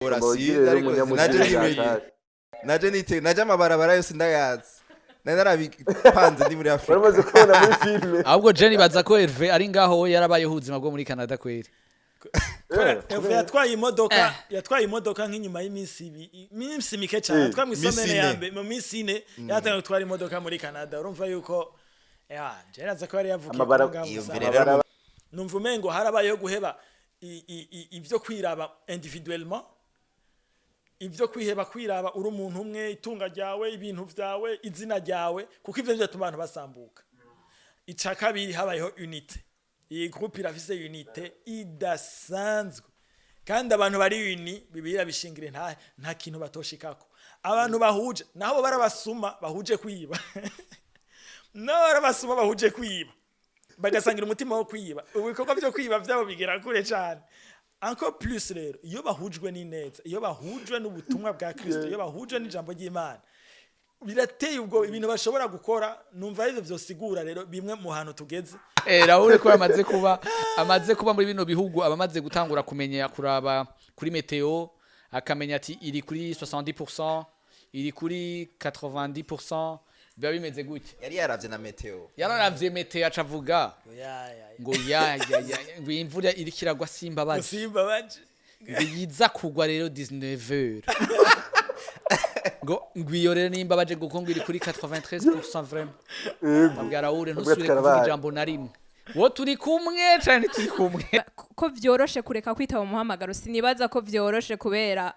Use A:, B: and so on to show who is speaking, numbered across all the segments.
A: urasize ariko naje amabarabara yose ndayazi narabipanze ndi muri Afrika
B: uramaze kubona muri filme
C: ahubwo Jenny baza ko Herve ari ngaho yarabayeho ubuzima bwo muri Canada kweri
D: Herve yatwaye imodoka nk'inyuma y'iminsi mike cyane atwa mu isomene yambe mu minsi ine yatangiye gutwara imodoka muri Canada urumva yuko Jenny aza ko yari yavukiye ngaho numva umengo harabayeho guheba ibyo kwiraba individuellement ibyo kwiraba uri umuntu umwe itunga ryawe ibintu byawe izina ryawe kuko ivyo byatuma abantu basambuka ica kabiri habayeho unité iyi groupe irafise unité idasanzwe kandi abantu bari uni bibira bishingire nta kintu batoshikako abantu bahuje naho barabasuma bahuje kwiba bagasangira umutima wo kwiba ubikorwa byo kwiba byabo bigera kure cyane encore plus rero iyo bahujwe n'ineza iyo bahujwe n'ubutumwa bwa Kristo iyo bahujwe n'ijambo ry'Imana birateye ubwo ibintu bashobora gukora numva ari byo sigura rero bimwe mu hantu tugeze
C: Raoul ko amaze kuba muri bino bihugu abamaze gutangura kumenya kuraba kuri meteo akamenya ati iri kuri 70% iri kuri 90% biba bimeze gutya
A: yari yaravye na meteo
C: yararavye meteo acavuga ngo ngo imvura iri kiragwa simba baje yiza kugwa rero 19h ngo iyo rero nimba baje gukonga iri kuri 93% vraiment abwira ure ntusubire kuvuga ijambo na rimwe wo turi kumwe cyane turi kumwe
E: ko vyoroshe kureka kwitaba umuhamagaro sinibaza ko vyoroshe kubera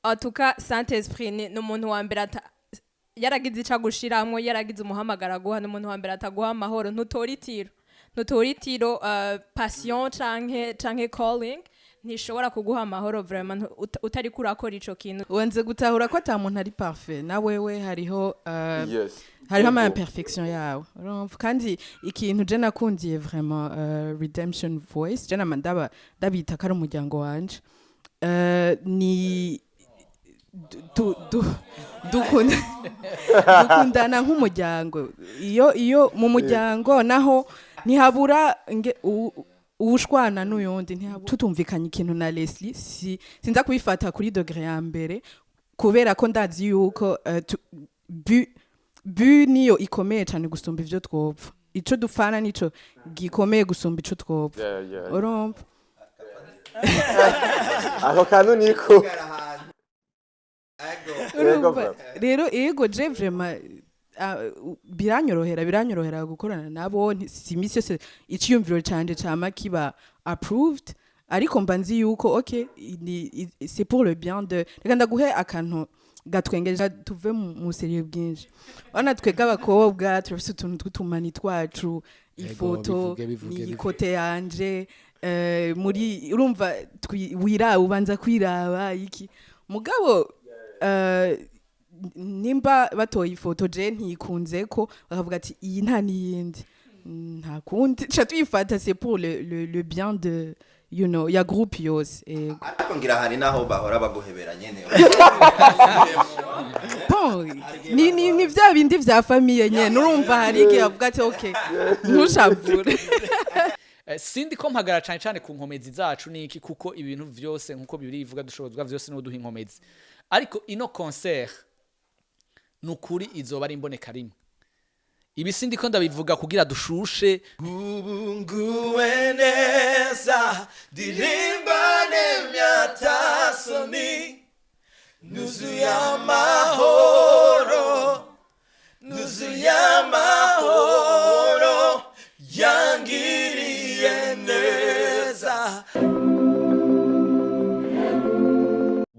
E: atuka Saint Esprit n'umuntu wa mbere yaragize icagushiramwe yaragize umuhamagara guha n'umuntu wa mbere ataguha amahoro ntutoritiro passion canke calling ntishobora kuguha amahoro vraiment utari kurakora ico kintu
F: wenze gutahura ko ata muntu ari parfait na wewe hariho ama imperfection yawe kandi ikintu je nakundiye vraiment redemption voice je namandaba dabita kari umuryango wanje ni dukundana nk'umuryango iyo mu muryango naho ntihabura ushwana n'uyundi tutumvikanye ikintu na Leslie sinza kubifata kuri degré ya mbere kubera ko ndazi yuko bu niyo ikomeye cyane gusumba ivyo twopfa ico dufana nico gikomeye gusumba ico twopfa urumva
B: aho kantu niko
F: rero ego je vraiment biranyorohera gukorana nabo si misi yose iciyumviro canje cama kiba approved ariko mba nzi yuko okay c'est pour le bien de reka ndaguhe akantu gatwengeje tuve mu serieux bwinshi ona twega abakobwa turafise utuntu tw'utumani twacu ifoto ni kote yanje muri urumva ubanza kwiraba iki mugabo nimba batoye ifoto je ntikunze ko bakavuga ati iyi nta niyindi nta kundi cha twifata c'est pour le bien de ya groupe yose
A: ariko ngira hari naho bahora baguhebera nyene
F: bon ni vya bindi vya famille nyene urumva hari iki avuga ati okay ntushavure
C: sindi ko mpagara cyane ku nkomezi zacu niki kuko ibintu vyose nkuko birivuga dushobozwa vyose no duha inkomezi ariko ino concert nukuri izoba ari imboneka rimwe ibi sindi ko ndabivuga kugira dushushe
D: ubunguwe neza dirimbane myatasoni nuzuye amahoro yangiriye neza.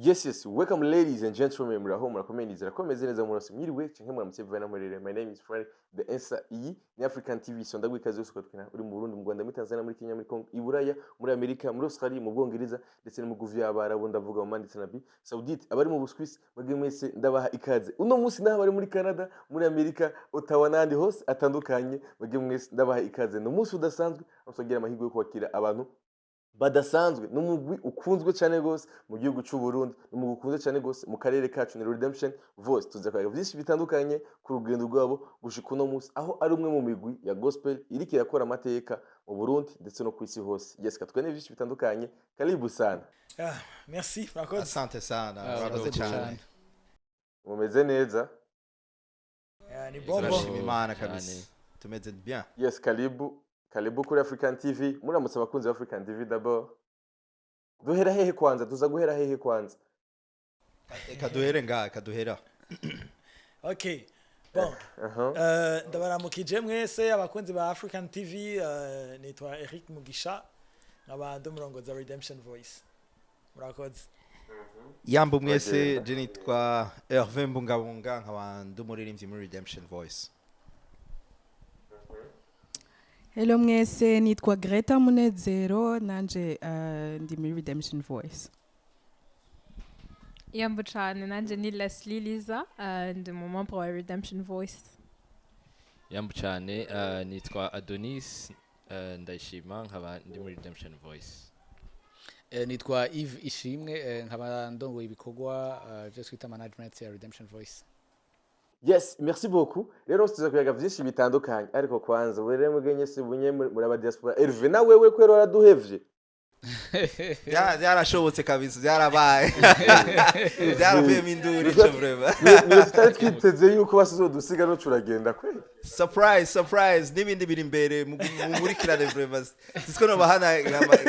B: Yes, welcome ladies and gentlemen, muraho murakomeye nizera ko meze neza murose mwiriwe canke muramutse bivana muri rere. My name is Frank, the answer ni African TV, so ndagwikaze yose twakina uri mu Burundi, mu Rwanda, muri Tanzania, muri Kenya, muri Congo, i Buraya, muri Amerika, muri Australia, mu Bwongereza ndetse no mu guvi y'Abarabu, ndavuga mu Manditse na Bi Saudite, abari mu Buswisi bage mwese ndabaha ikaze. Uno munsi naho bari muri Canada, muri Amerika, Ottawa n'andi hose atandukanye bage mwese ndabaha ikaze. No munsi udasanzwe amusogira amahirwe yo kwakira abantu badasanzwe n'umugwi ukunzwe cyane gose mu gihugu cy'u Burundi, n'umugwi ukunzwe cyane gose mu karere kacu ni Redemption Voice. Tuzakwega byinshi bitandukanye ku rugendo rwabo gushika uno munsi, aho ari umwe mu migwi ya gospel iri kirakora amateka mu Burundi ndetse no ku isi hose. Yes, katwene byinshi bitandukanye. Karibu sana.
D: Merci, murakoze.
A: asante sana
C: Ah,
A: urakoze
C: urakoze
A: cyane
C: cyane.
B: mumeze neza
D: Ni bombo.
A: turashima imana kabisa tumeze bien
B: yes karibu kuri African TV muramutse abakunzi ba African TV d'abord duhera hehe kwanza tuza guhera hehe kwanza
A: kaduhere ngaha kaduhera
D: Okay. Bon. Ndabaramukije mwese abakunzi ba African TV nitwa Eric Mugisha nkaba umurongozi wa Redemption Voice. Murakoze.
A: yambo mwese je nitwa Herve Mbungabunga nkaba ndumuririmbyi muri Redemption Voice.
F: Hello mwese nitwa Greta Munezero nanje ndi muri Redemption Voice.
E: Yambo cyane nanje ni Leslie Liza ndi mu membre wa Redemption Voice.
G: Yambu cyane nitwa Adonis ndayishima nkaba ndi muri Redemption Voice.
C: Nitwa Yves Ishimwe nkaba ndongoye ibikorwa byo twita management ya Redemption Voice.
B: yes merci beaucoup rero tuza kuyaga byinshi bitandukanye ariko kwanza ubere mugenye se bunye muri aba diaspora Herve na wewe kwero waraduhevye
A: Byarashobotse kabisa byarabaye byaravuye minduri cyo vrema
B: niyo tutari twiteze yuko basizodusiga no turagenda kwe
A: surprise n'ibindi biri imbere mumurikirane vrema siko no bahana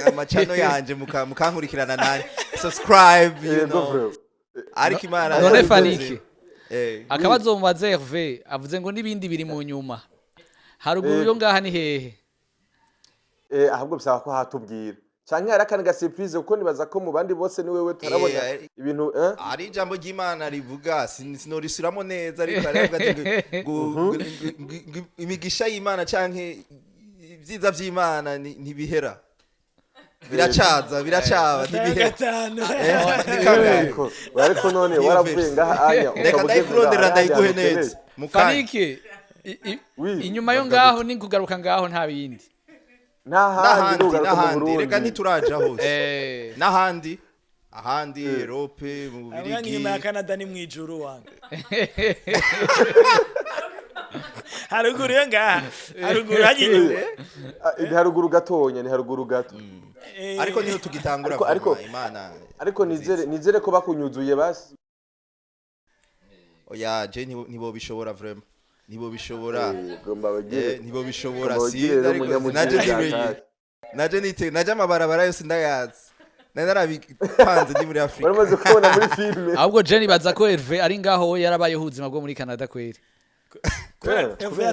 A: amachano yanje mukankurikirana nani subscribe you know ariko imana
C: none fanike akabazo mubaze Herve avuze ngo n'ibindi biri mu nyuma haruguru yo ngaha ni hehe
B: ahubwo bisaba ko hatubwira canke hari akandi ga surprise kuko nibaza ko mu bandi bose ni wewe turabona ibintu
A: ari ijambo ry'Imana rivuga sinorisiramo neza ariko aravuga ati imigisha y'Imana canke ibyiza by'Imana ntibihera biracaba ntibihera
B: ariko none waravuye ngaha anya
A: reka ndayikurondera ndayiguhe neza
C: fanike inyuma yo ngaho ni kugaruka ngaho nta bindi
A: n'ahandi reka ntituraja hose n'ahandi ahandi Europe mu Bubiligi
D: nyuma ya Canada ni mwijuru wange haruguru yo ngaha haruguru hagiye
B: ni haruguru gatonya ni haruguru gato
A: ariko niho tugitangura Imana
B: ariko nizere ko bakunyuzuye basi
A: oya je nibo bishobora vraiment nibo bishobora nibo bishobora naje amabarabara yose ndayazi narabipanze ndi muri Afrika
B: baramaze kubona muri filme
C: ahubwo Jenny baza ko Herve ari ngaho yarabaye ubuzima bwo muri Canada kweri
D: Herve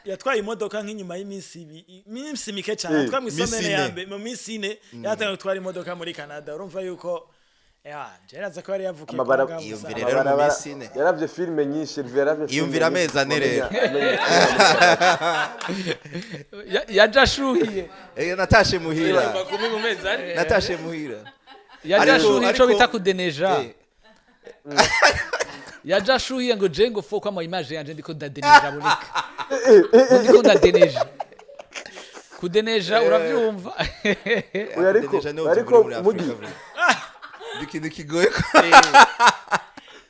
D: yatwaye imodoka nk'inyuma y'iminsi mike cyane twamwisomene yambe mu minsi ine yatangiye gutwara imodoka muri Canada urumva yuko Jeraza ko yari yavukiye
B: yaravye filme nyinshi
A: yumvira amezi ane rero
C: yajashuhiye
A: natashe muhira
C: yajashuhiye ico bita kudeneja yajashuhiye ngo je ngo foko ama image yanje ndiko ndadeneja burika ndiko ndadeneja kudeneja uravyumva
B: ariko mugi
A: ikintu kigoye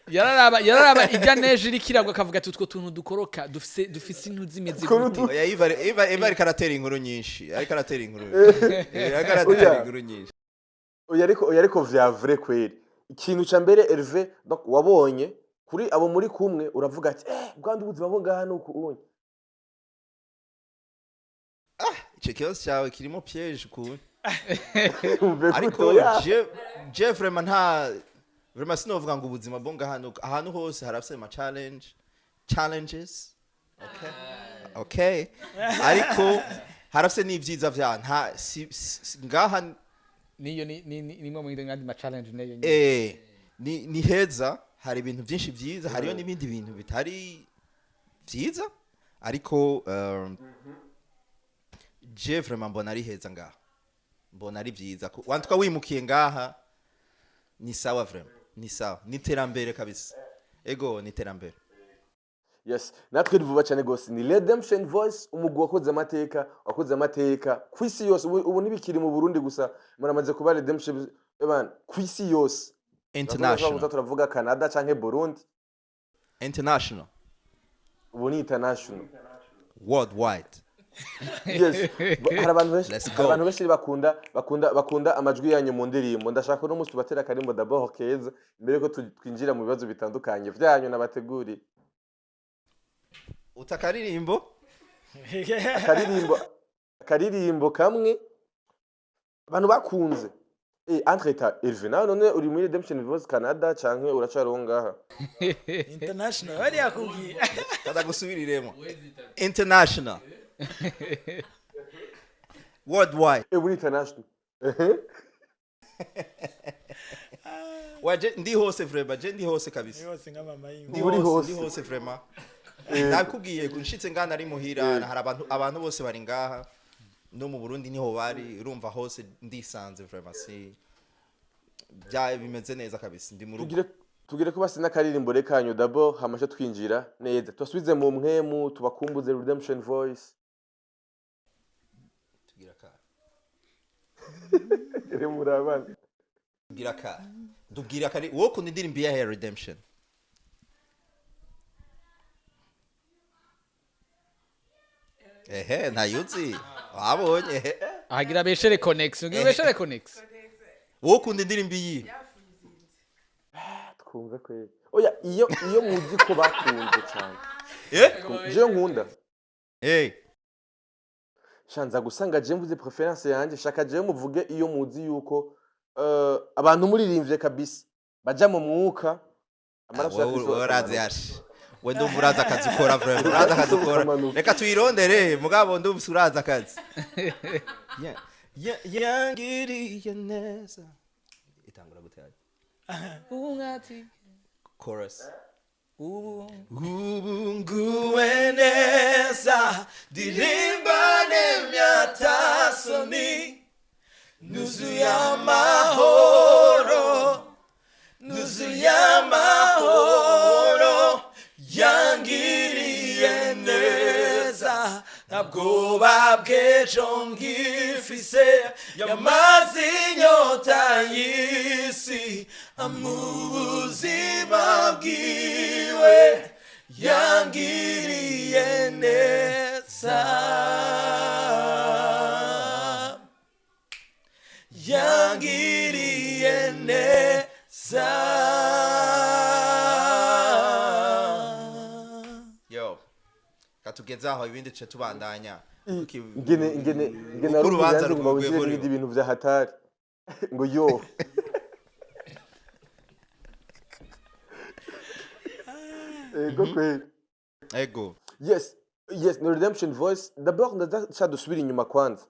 C: yararaba ijya neje irikiragwa akavuga ati utwo tuntu dukoroka dufise intu zimeze gute
A: Eva ariko aratera inkuru nyinshi nyinshi
B: ariko vya vrai kweli ikintu ca mbere Herve donc wabonye kuri abo muri kumwe uravuga ati bwandi ubuzima bwo ngaha nuko ubonye
A: icyo kibazo cyawe kirimo piège ukuntu ariko je vraiment vraiment sinovuga ngo ubuzima bwo ngaha ahantu hose harafise ama challenges okay ariko harafise n'ivyiza vya nta ngaha
C: niyo nimwe mu ngandi ma challenge neyo
A: ni heza hari ibintu byinshi vyiza hariyo n'ibindi bintu bitari vyiza ariko je vraiment mbona ari heza ngaha mbona ari vyiza wantuka wimukiye ngaha ni sawa vraiment ni sawa ni terambere kabisa ego ni terambere
B: yes natwe vuba cyane gose ni Redemption Voice umugwi wakoze amateka kwisi yose ubu nibikiri mu Burundi gusa muramaze kuba Redemption kwisi yose
A: international
B: turavuga Canada canke Burundi
A: international
B: ubu ni international
A: worldwide
B: Yes. Hari abantu benshi
A: Let's
B: hari
A: go.
B: abantu benshi bakunda amajwi yanyu mu ndirimbo. Ndashaka no musi tubatera akarimbo d'abord keza mbere ko twinjira mu bibazo bitandukanye vyanyu nabateguri.
A: Utakaririmbo?
B: Akaririmbo kamwe abantu bakunze. Entre ta Herve nawe none uri muri Redemption Voice Canada canke uracaronga ngaha?
D: International bari yakubwiye.
A: Kada gusubiriremo. International. Worldwide.
B: Muri international.
A: Waje ndi hose vraiment, je ndi hose kabisa.
D: Yose nka mama yimwe.
A: Ndi hose vraiment. Nakubwiye kunshitse ngana ari muhira hari abantu bose bari ngaha no mu Burundi niho bari urumva hose ndisanze vraiment si bya bimeze neza kabisa ndi mu rugo.
B: Tugire ko basi n'akaririmbo rekanyu d'abord hamasha twinjira neza. Twasubize mu mwemu tubakumbuze Redemption Voice.
A: Tugira ka.
B: Murabana.
A: Tugira ka. Dugira kari wo kundi ndirimbo ya Redemption. Ntayuzi. Wabonye.
C: ahagira beshere connection beshere connection
A: Wo kundi ndirimbo iyi.
B: Twumve kweli. Oya iyo muzi ko bakunze cyane. Je nkunda. Shanza gusanga je mvuze preference yanje shaka je muvuge iyo muzi yuko abantu muririmvye kabisa baja mu mwuka
A: amaraso uraze yashi. We ndumva uraza akazi ukora vraiment uraza akazi ukora reka tuyirondere mugabo ndumva uraza akazi yangiriye neza itangura gutera
C: ungati
A: chorus
D: Ubunguwe neza dirimbane myatasoni nuzuye amahoro yangiriye neza ntabwoba bw'ejo ngifise yamaze inyota y'isi amubuzima bwiwe yangiriye neza yangiriye neza
A: yo katugeza aho ibindi cyo tubandanya
B: ngene urubanza ngo buzire ibintu vya hatari ngo yo
A: ego
B: yes no Redemption Voice d'abord ndaza dusubira inyuma kwanza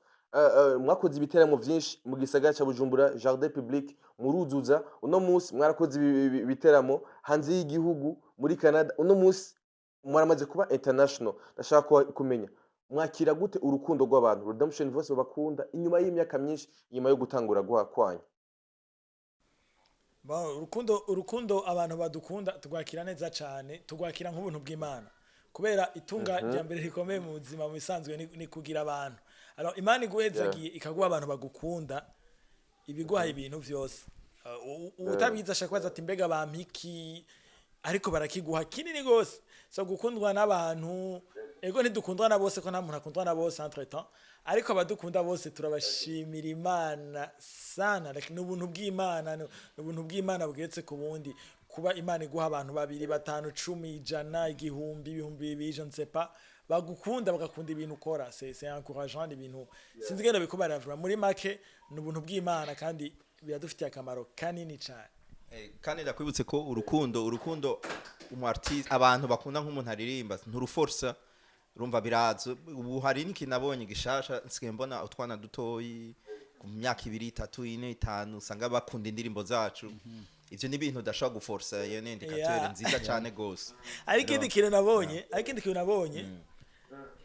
B: mwakoze ibiteramo vyinshi mu gisagara ca Bujumbura Jardin Public muruzuza uno munsi mwarakoze ibiteramo hanze y'igihugu muri Canada uno munsi mwaramaze kuba international ndashaka kumenya mwakira gute urukundo rw'abantu Redemption Voice babakunda inyuma y'imyaka myinshi inyuma yo gutangura kwanya
D: urukundo abantu badukunda tugwakira neza cyane tugwakira nk'ubuntu bw'Imana kubera itunga rya mbere rikomeye mu buzima mu bisanzwe ni kugira abantu alors Imana iguhezagiye ikaguha abantu bagukunda ibiguhaye ibintu vyose utabiza shakwaza ati mbega bampiki ariko barakiguha kinini gose so gukundwa n'abantu ego ntidukundwa na bose ko nta muntu akundwa na bose entre temps ariko abadukunda bose turabashimira Imana sana n'ubuntu bw'Imana bwetse ku bundi kuba Imana iguha abantu 2 5 10 100 igihumbi bibiri je ne sais pas bagukunda bagakunda ibintu ukora c'est encourageant ibintu sinzi genda bikubarira muri make n'ubuntu bw'Imana kandi biradufitiye akamaro kanini cyane
A: kandi ndakwibutse ko urukundo umartiste abantu bakunda nk'umuntu aririmba nturuforsa urumva birazo ubu hari n'ikintu nabonye gishasha nsigaye mbona utwana dutoyi ku myaka 2 3 4 5 usanga bakunda indirimbo zacu ivyo ni ibintu udashobora guforsa iyo ni indicateur nziza cyane gose
D: ariko ikindi kintu nabonye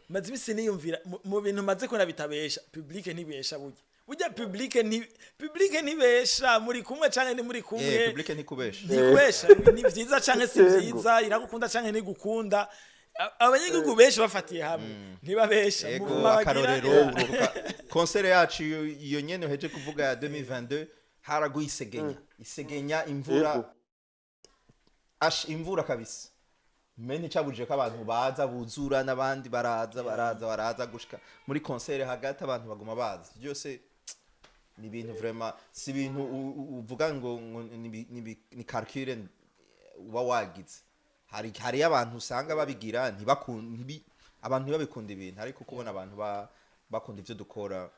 D: maze imisi niyumvira mu bintu maze ko nabitabesha public ntibesha burya public ntibesha muri kumwe canke ni muri kumwe
A: public ntikubesha
D: ni vyiza canke si vyiza iragukunda canke ntigukunda abanyagihugu benshi bafatiye hamwe ntibabesha
A: ego akarorero concert yacu iyo nyene heje kuvuga ya 2022 haraguye isegenya imvura imvura kabisa meni cabuje ko abantu baza buzura n'abandi baraza gushika muri concert hagati abantu baguma baza byose ni ibintu vraiment si ibintu uvuga ngo ni calcule uba wagize hari abantu usanga babigira abantu ntibabikunda ibintu ariko kubona abantu bakunda ivyo dukora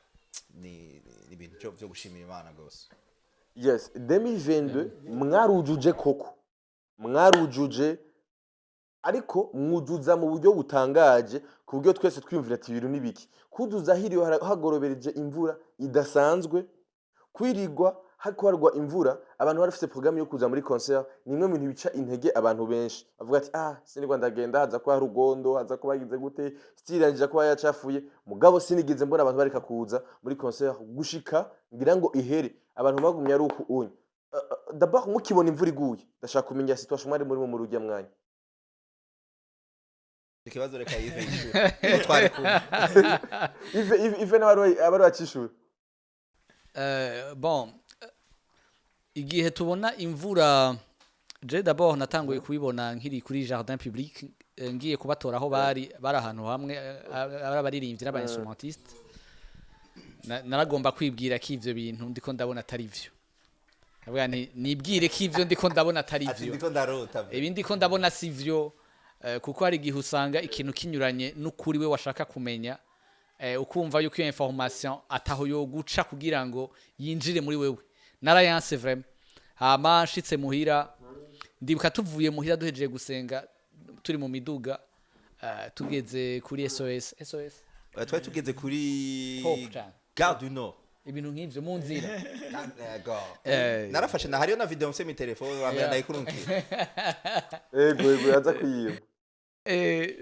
A: ni ibintu byo gushimira Imana gose.
B: Yes, 2022 mwarujuje koko. Mwarujuje ariko mwuzuza mu buryo butangaje ku buryo twese twiyumvira ati ibintu nibiki. Kuzuza hiriyo hagorobereje imvura idasanzwe, kwirigwa hakwarwa imvura, abantu barafite programme yo kuza muri concert, nimwe mu bintu bica intege abantu benshi. Bavuga ati sinigwa ndagenda haza kwa rugondo, haza kuba yize gute, stiranje kuba yacafuye, mugabo sinigeze mbona abantu bareka kuza muri concert gushika ngira ngo ihere. Abantu bagumye ari uku unye. D'abord mukibona imvura iguye, ndashaka kumenya situation mwari muri mu rujya mwanya.
A: Ikibazo reka yive twari ku
B: Ive n'abari bacishura.
C: Bon, igihe tubona imvura je d'abord natanguye kubibona nkiri kuri jardin public, ngiye kubatora aho bari ahantu hamwe abaririmbyi n'abainstrumentiste. Naragomba kwibwira ko ivyo bintu ndiko ndabona atari vyo. Avuga nibwire ko ivyo ndiko ndabona atari vyo.
A: ndiko ndarota.
C: Ibi ndiko ndabona si vyo, kuko hari igihe usanga ikintu kinyuranye n'ukuri we washaka kumenya, ukumva yuko iyo information ataho yo guca kugira ngo yinjire muri wewe. Narayanse vraiment. Hama nshitse muhira, ndibuka tuvuye muhira duhejeje gusenga turi mu miduga, tugeze kuri SOS.
A: Twari tugeze kuri Gare du Nord.
C: Ibintu nk'ivyo mu nzira.
A: Narafashe na hariyo na video mse mi telefone bamya ndayikurunkiye.
B: Ego yaza kuyiba.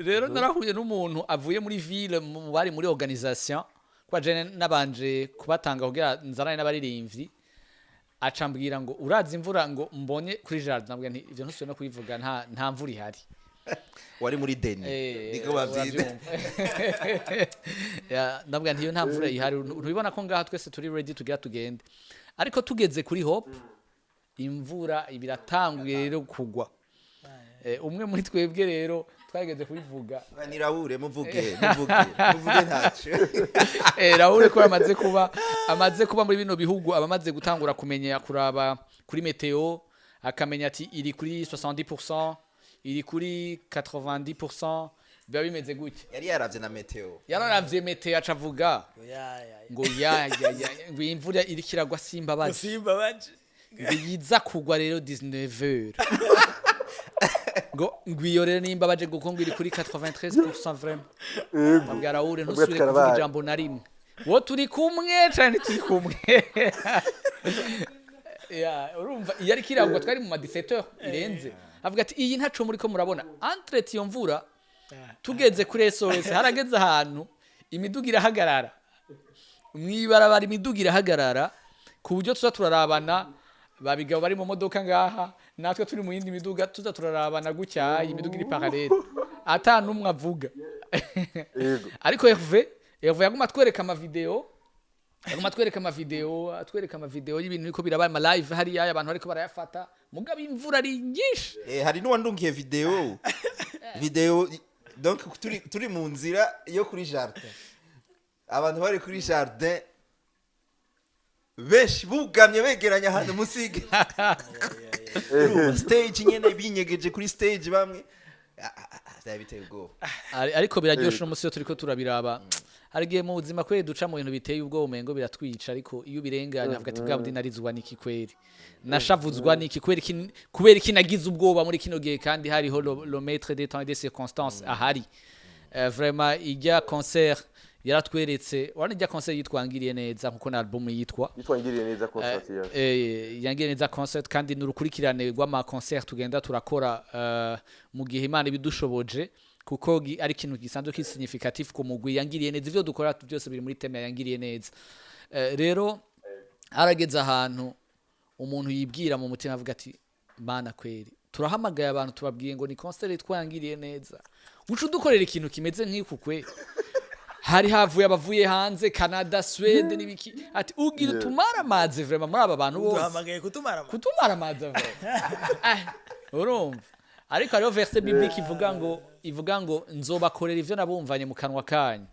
C: Rero narahuye n'umuntu avuye muri ville mu bari muri organisation, kwa je nabanje kubatanga kugira nzarane n'abaririmbyi, acambwira ngo urazi imvura ngo mbonye kuri jardin, nabwo nti ivyo ntusuye no kubivuga nta mvura ihari.
A: Wari muri deni niko bavyita.
C: Ndabwa ntiyo nta mvura ihari, ntubibona ko ngaha twese turi ready tugira tugende. Ariko tugeze kuri Hope imvura ibiratanguye rero kugwa. Umwe muri twebwe rero twageze kubivuga.
A: Ni Raoul muvuge ntacu.
C: Raoul ko amaze kuba muri bino bihugu abamaze gutangura kumenya kuraba kuri meteo, akamenya ati iri kuri 70%, iri kuri 90%, biba bimeze gutya.
A: Yari yaravye na meteo.
C: Yararavye meteo acavuga ngo ngo imvura iri kiragwa simbabaje. Ngo yiza kugwa rero 19h. ngo iyo rero nimbabaje kuko ngo iri kuri 93% vraiment. Babwira Raoul ntusubire kuvuga ijambo na rimwe. Wo turi kumwe cyane turi kumwe. Urumva yari kiragwa twari mu 17h irenze. Avuga ati iyi ntaco muri ko murabona entre iyo mvura tugeze kuri SOS harageze ahantu imiduga irahagarara, mwibarabara imiduga irahagarara ku buryo tuza turarabana, babigabo bari mu modoka ngaha natwe turi mu yindi miduga tuza turarabana gutya, imiduga iri parallel ata numwe avuga. Ariko Herve yaguma atwereka amavideo y'ibintu biko birabaye ma live hari abantu bariko barayafata, mugabo imvura ari nyinshi.
A: Hari n'uwandungiye video donc turi mu nzira yo kuri jardin, abantu bari kuri jardin benshi bugamye begeranya ahantu musige stage nyene binyegeje kuri stage bamwe biteye ubwoba.
C: Ariko biraryoshe umunsi yo turiko turabiraba. Hari gihe mu buzima kweri duca mu bintu biteye ubwoba umengo biratwica, ariko iyo birenganya avuga ati bwa bundi narizwa niki kweri, nashavuzwa niki kweri, kubera iki nagize ubwoba muri kino gihe kandi hariho le maître des temps et des circonstances ahari. Vraiment ijya concert yaratweretse, wari ijya concert yitwangiriye neza nkuko na album yitwa
B: yitwangiriye neza concert
C: yangiriye neza concert, kandi nurukurikirane rw'ama concert tugenda turakora mu gihe Imana bidushoboje, kuko ari ikintu gisanzwe kisignificatif ku mugwi. Yangiriye neza ivyo dukora byose biri muri theme yangiriye neza. Rero arageze ahantu umuntu yibwira mu mutima avuga ati Mana kweri turahamagaye abantu tubabwiye ngo ni concert twangiriye neza, ucu dukorera ikintu kimeze nk'iku kweri. Hari havuye abavuye hanze Canada, Sweden n'ibiki, ati ugira tumara amazi vraiment muri aba bantu bose.
D: Duhamagaye kutumara
C: amazi vraiment. Urumva ariko hariho verse biblique ivuga ngo nzobakorera ivyo nabumvanye mu kanwa kanyu.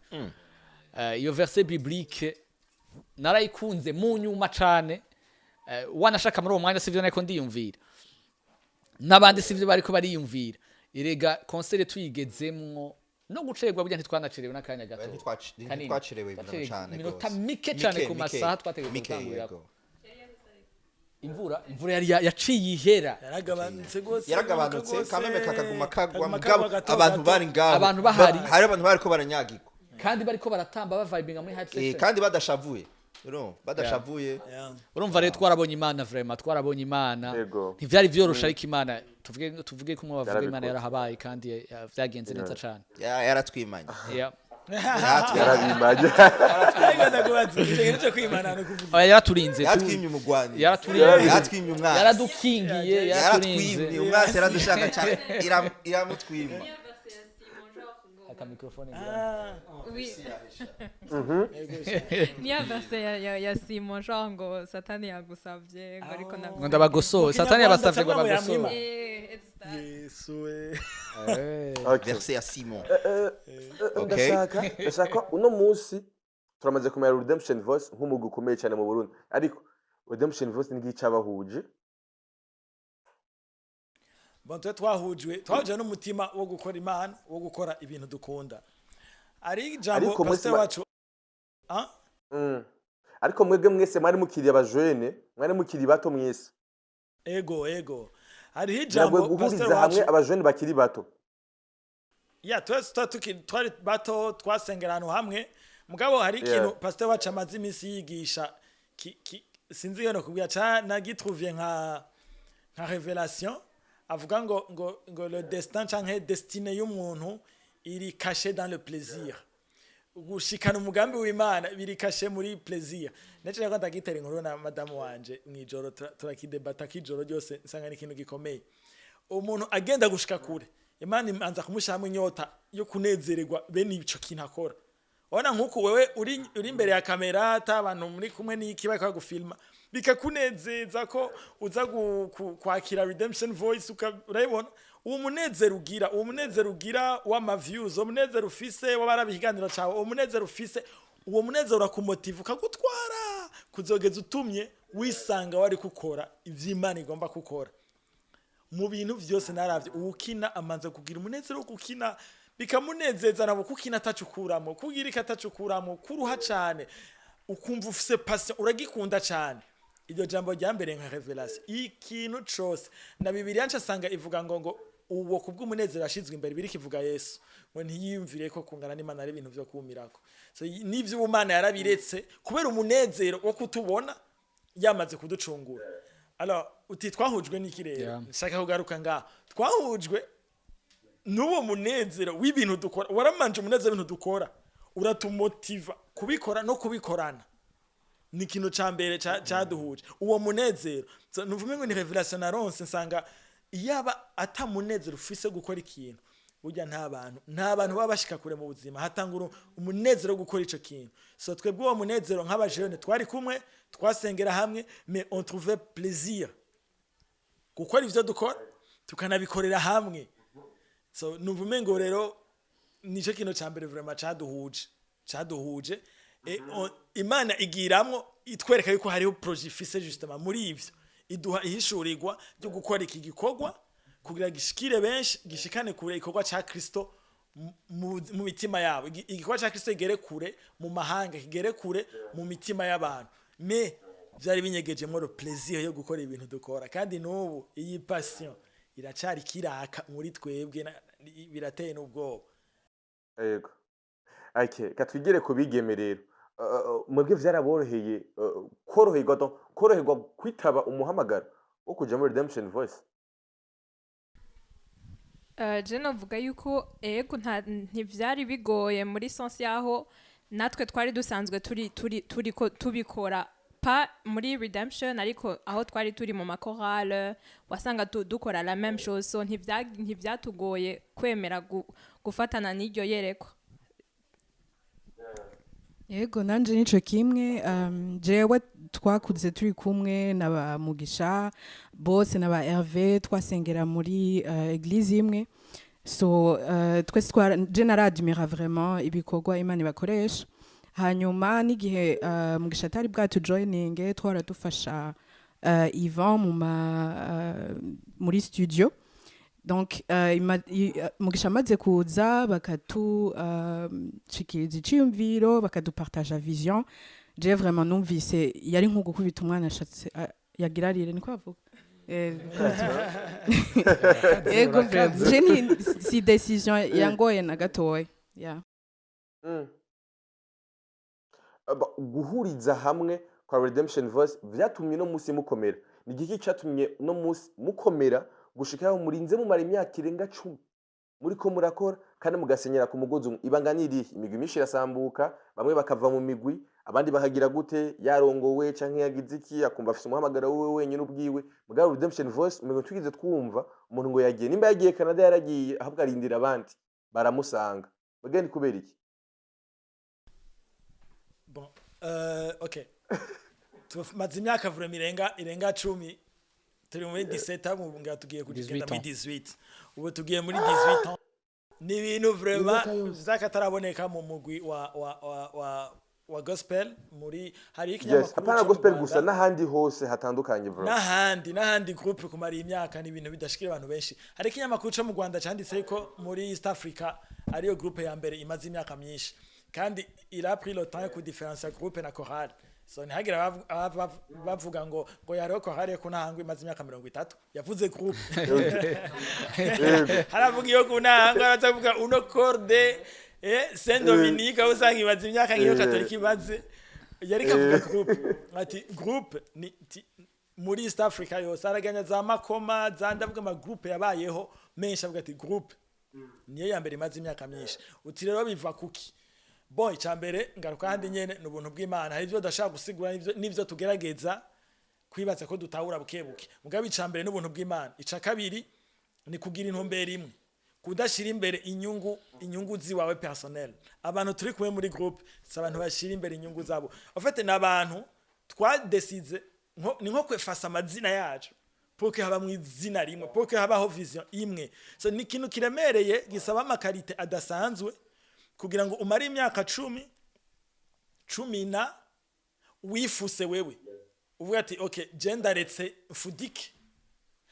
C: Iyo verse biblique narayikunze mu nyuma cane, wanashaka muri uwo mwanya sivyo nariko ndiyumvira, n'abandi sivyo bariko bariyumvira. Erega concert tuyigezemwo no gucererwa burya ntitwanacerewe n'akanya gato,
A: ntitwacerewe ibintu cyane,
C: minota mike cyane ku masaha twategereje gutangurira. Imvura yari yaciye ihera,
A: yaragabanutse kameme kakaguma kagwa, mugabo abantu bari ngaho,
C: abantu bahari,
A: hari abantu bariko baranyagirwa
C: kandi bariko baratamba bavibinga muri hype session,
A: kandi badashavuye.
C: Urumva rero twarabonye Imana, vraiment twarabonye Imana. Ntivyari vyorosha, ariko Imana tuvuge ko umwe bavuga Imana yarahabaye kandi vyagenze neza cyane.
A: Yaratwimanye.
C: Yaraturinze,
A: yatwimye umugwani,
C: yatwimye
A: umwana,
C: yaradukingiye,
A: yaratwimye umwase, yaradushaka cyane, iramutwima.
C: Microphone
E: oui. Niya verse ya Simon genre ngo Satani yagusavye ngo ariko
C: ngo ndabagoso, Satani yabasavye ngo bagoso.
A: Verse ya Simon.
B: Ndashaka uno munsi turamaze kumenya Redemption Voice nk'umugwi ukomeye cyane mu Burundi, ariko Redemption Voice ntigicabahuje.
D: Bonto twahujwe n'umutima wo gukora Imana, wo gukora ibintu dukunda. Ari jambo pastor wacu
B: ariko mwebwe mwese mwari mukiriye abajene, mwari mukiriye bato mwese.
D: Ego hari jambo
B: pastor wacu hamwe abajene bakiri bato.
D: Twari bato, twasengera ahantu hamwe, mugabo hari ikintu pastor wacu amaze iminsi yigisha, sinzi yano kubya nagitrouviye nka révélation. Avuga ngo le destin canke destine y'umuntu iri caché dans le plaisir. Gushikana umugambi w'Imana biri caché muri plaisir. Nece ko ndagitera inkuru na madame wanje mwijoro, turakidebata kijoro ryose, nsanga ni ikintu gikomeye. Umuntu agenda gushika kure, Imana imanza kumushyiramo inyota yo kunezererwa bene ico kintu akora. Ona nkuko wewe uri imbere ya kamera, abantu muri kumwe n'iki bariko gufilma, bikakunezeza ko uza kwakira Redemption Voice, urayibona uwo munezero ugira w'ama views, uwo munezero ufise w'abarabihiganiro cyawe, uwo munezero ufise, uwo munezero urakumotiva ukagutwara kuzogeza utumye wisanga wari gukora ivy'Imana igomba gukora. Mu bintu vyose naravye ukina amanza kugira umunezero wo gukina, bikamunezeza nabo kukina atacukuramo, kugira ikatacukuramo, kuruha cyane, ukumva ufise passion, uragikunda cyane. Iryo jambo rya mbere nka revelation, ikintu cyose na Bibiliya ncasanga ivuga ngo uwo kubw'umunezero ashizwe imbere, biri kivuga Yesu ngo ntiyiyumvire ko kungana n'Imana ari ibintu byo kumirako. So nivyo ubumana yarabiretse kubera umunezero wo kutubona yamaze kuducungura. Alors uti twahujwe n'iki rero, nshaka kugaruka nga twahujwe n'uwo munezero w'ibintu dukora. Waramanje umunezero w'ibintu dukora, uratumotiva kubikora no kubikorana. Ni ikintu ca mbere caduhuje uwo munezero. Nuvume ngo ni revelation naronse, nsanga iyaba atamunezero ufise gukora ikintu, burya nta bantu babashika kure mu buzima, hatangura umunezero gukora ico kintu. So twebwe uwo munezero nk'abajene twari kumwe, twasengera hamwe, mais on trouvait plaisir gukora ivyo dukora, tukanabikorera hamwe. So nuvume ngo rero nico kintu ca mbere vraiment caduhuje. Imana igiramwo itwereka yuko hariho projet ifise justement muri ivyo, iduha ihishurirwa ryo gukora iki gikorwa kugira gishikire benshi, gishikane kure ikorwa ca Kristo mu mitima yabo, igikorwa ca Kristo igere kure mu mahanga, kigere kure mu mitima y'abantu. Mais vyari binyegeje muri plaisir yo gukora ibintu dukora, kandi n'ubu iyi passion iracari kiraka muri twebwe, birateye n'ubwoba.
B: Yego. Okay, katwigere kubigemerero. Mwebwe vyaraboroheye koroherwa kwitaba umuhamagaro wo kuja muri Redemption Voice?
E: Je novuga yuko ego ntivyari bigoye muri sense yaho natwe twari dusanzwe turiko tubikora pa muri Redemption, ariko aho twari turi mu makorale wasanga dukora la même chose, so ntivyatugoye kwemera gufatana n'iryo yereko.
F: Yego nanje nico kimwe, jewe twakuze turi kumwe n'aba Mugisha bose n'aba Herve twasengera muri eglise imwe so twese je naradmira vraiment ibikorwa Imana ibakoresha hanyuma n'igihe Mugisha atari bwatu joining twaradufasha Yvan muri studio donc Mugisha amaze kuza bakatushikiriza iciyumviro bakadupartaja vision je vraiment numvise yari nko gukubita umwana ashatse yagira rire niko avuga ego vraiment si decision yangoye na gatoya yeah
B: guhuriza hamwe kwa Redemption Voice vyatumye no musi mukomera ni giki cyatumye no musi mukomera gushikaho murinze mumara imyaka irenga 10 muri ko murakora kandi mugasenyera ku mugozi umwe ibanga niri imigwi myinshi irasambuka bamwe bakava mu migwi abandi bahagira gute yarongowe canke yagize iki akumva afise umuhamagaro wewe wenyine ubwiwe mugabo Redemption Voice umengo twigize twumva umuntu ngo yagiye nimba yagiye Canada yaragiye ahubwo arindira abandi baramusanga bagende kubera iki
D: bon okay tumaze imyaka vraiment irenga 10 turi muri 17 mu nga tugiye kugenda muri 18 ubu tugiye muri 18 ans ni ibintu vraiment zakataraboneka mu mugwi wa gospel muri hari ikinyamakuru
B: apana gospel gusa n'ahandi hose hatandukanye vraiment
D: n'ahandi groupe kumara imyaka ni ibintu bidashikira abantu benshi hari ikinyamakuru cyo mu Rwanda cyanditse ko muri East Africa ariyo groupe ya mbere imaze imyaka myinshi kandi il a pris le temps ku différencier groupe na chorale so ntihagira bavuga ngo yariho chorale ko nahangwe imaze imyaka 30 yavuze groupe haravuga iyo kunahangwa aravuga uno corde Saint Dominique usanga imaze imyaka ngiyo Catholique imaze yari kavuga groupe ati groupe ni muri East Africa yose araganya za makoma zandavuga ama groupe yabayeho menshi avuga ati groupe niyo ya mbere imaze imyaka myinshi uti rero biva kuki boy cyambere ngaruka handi nyene n'ubuntu bw'Imana hari byo dashaka gusigura n'ivyo tugerageza kwibaza ko dutahura bukebuke mugabe icambere n'ubuntu bw'Imana ica kabiri ni kugira intumbero imwe kudashira imbere inyungu ziwawe personnel abantu turi kumwe muri groupe s'abantu bashira imbere inyungu zabo en fait n'abantu twadesize ni nko kwefasa amazina yacu poke haba mu izina rimwe poke habaho vision imwe so ni kintu kiremereye gisaba amakarite adasanzwe kugira ngo umare imyaka 10 na wifuse wewe uvuga ati okay genderetse fudike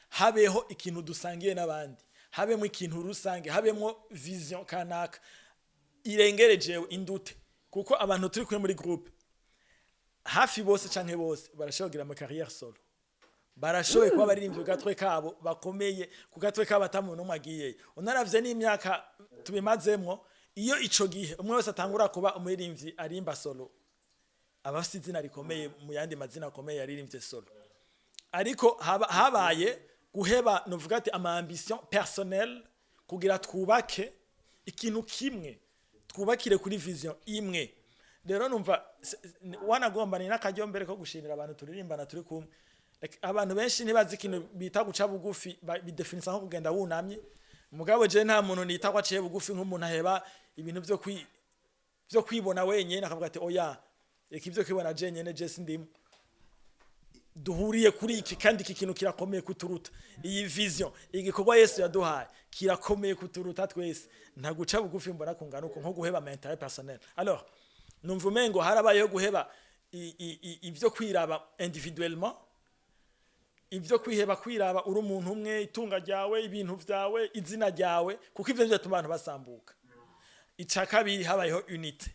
D: habeho ikintu dusangiye n'abandi habemo ikintu rusange habemo vision kanaka irengereje indute kuko abantu turi kuri muri groupe hafi bose canke bose barashogira ama carrière solo barashoye kuba bari imvyo gatwe kabo bakomeye ku gatwe kabo atamuntu mwagiye unaravye n'imyaka tubimazemwo iyo ico gihe umwe wese atangura kuba umuririmbyi arimba solo abafite izina rikomeye mu yandi mazina akomeye yaririmbye solo ariko habaye guheba novuga ati ama ambition personnelle kugira twubake ikintu kimwe twubakire kuri vision imwe rero numva wanagomba ni nakajyo mbere ko gushimira abantu turirimbana turi kumwe abantu benshi ntibazi ikintu bita guca bugufi bidefinisa nko kugenda wunamye mugabo je nta muntu nita kwa ciye bugufi nk'umuntu aheba ibintu byo kwibona wenyene akavuga ati oya reka ibyo kwibona je nyene je sindimo duhuriye kuri iki kandi iki kintu kirakomeye kuturuta iyi vision igikorwa Yesu yaduhaye kirakomeye kuturuta twese nta guca bugufi mbona kungana uko nko guheba mental personnel alors numva umengo harabayeho guheba ibyo kwiraba individuellement ibyo kwiraba uri umuntu umwe itunga ryawe ibintu byawe izina ryawe kuko ivyo byatuma abantu basambuka ica kabiri habayeho unité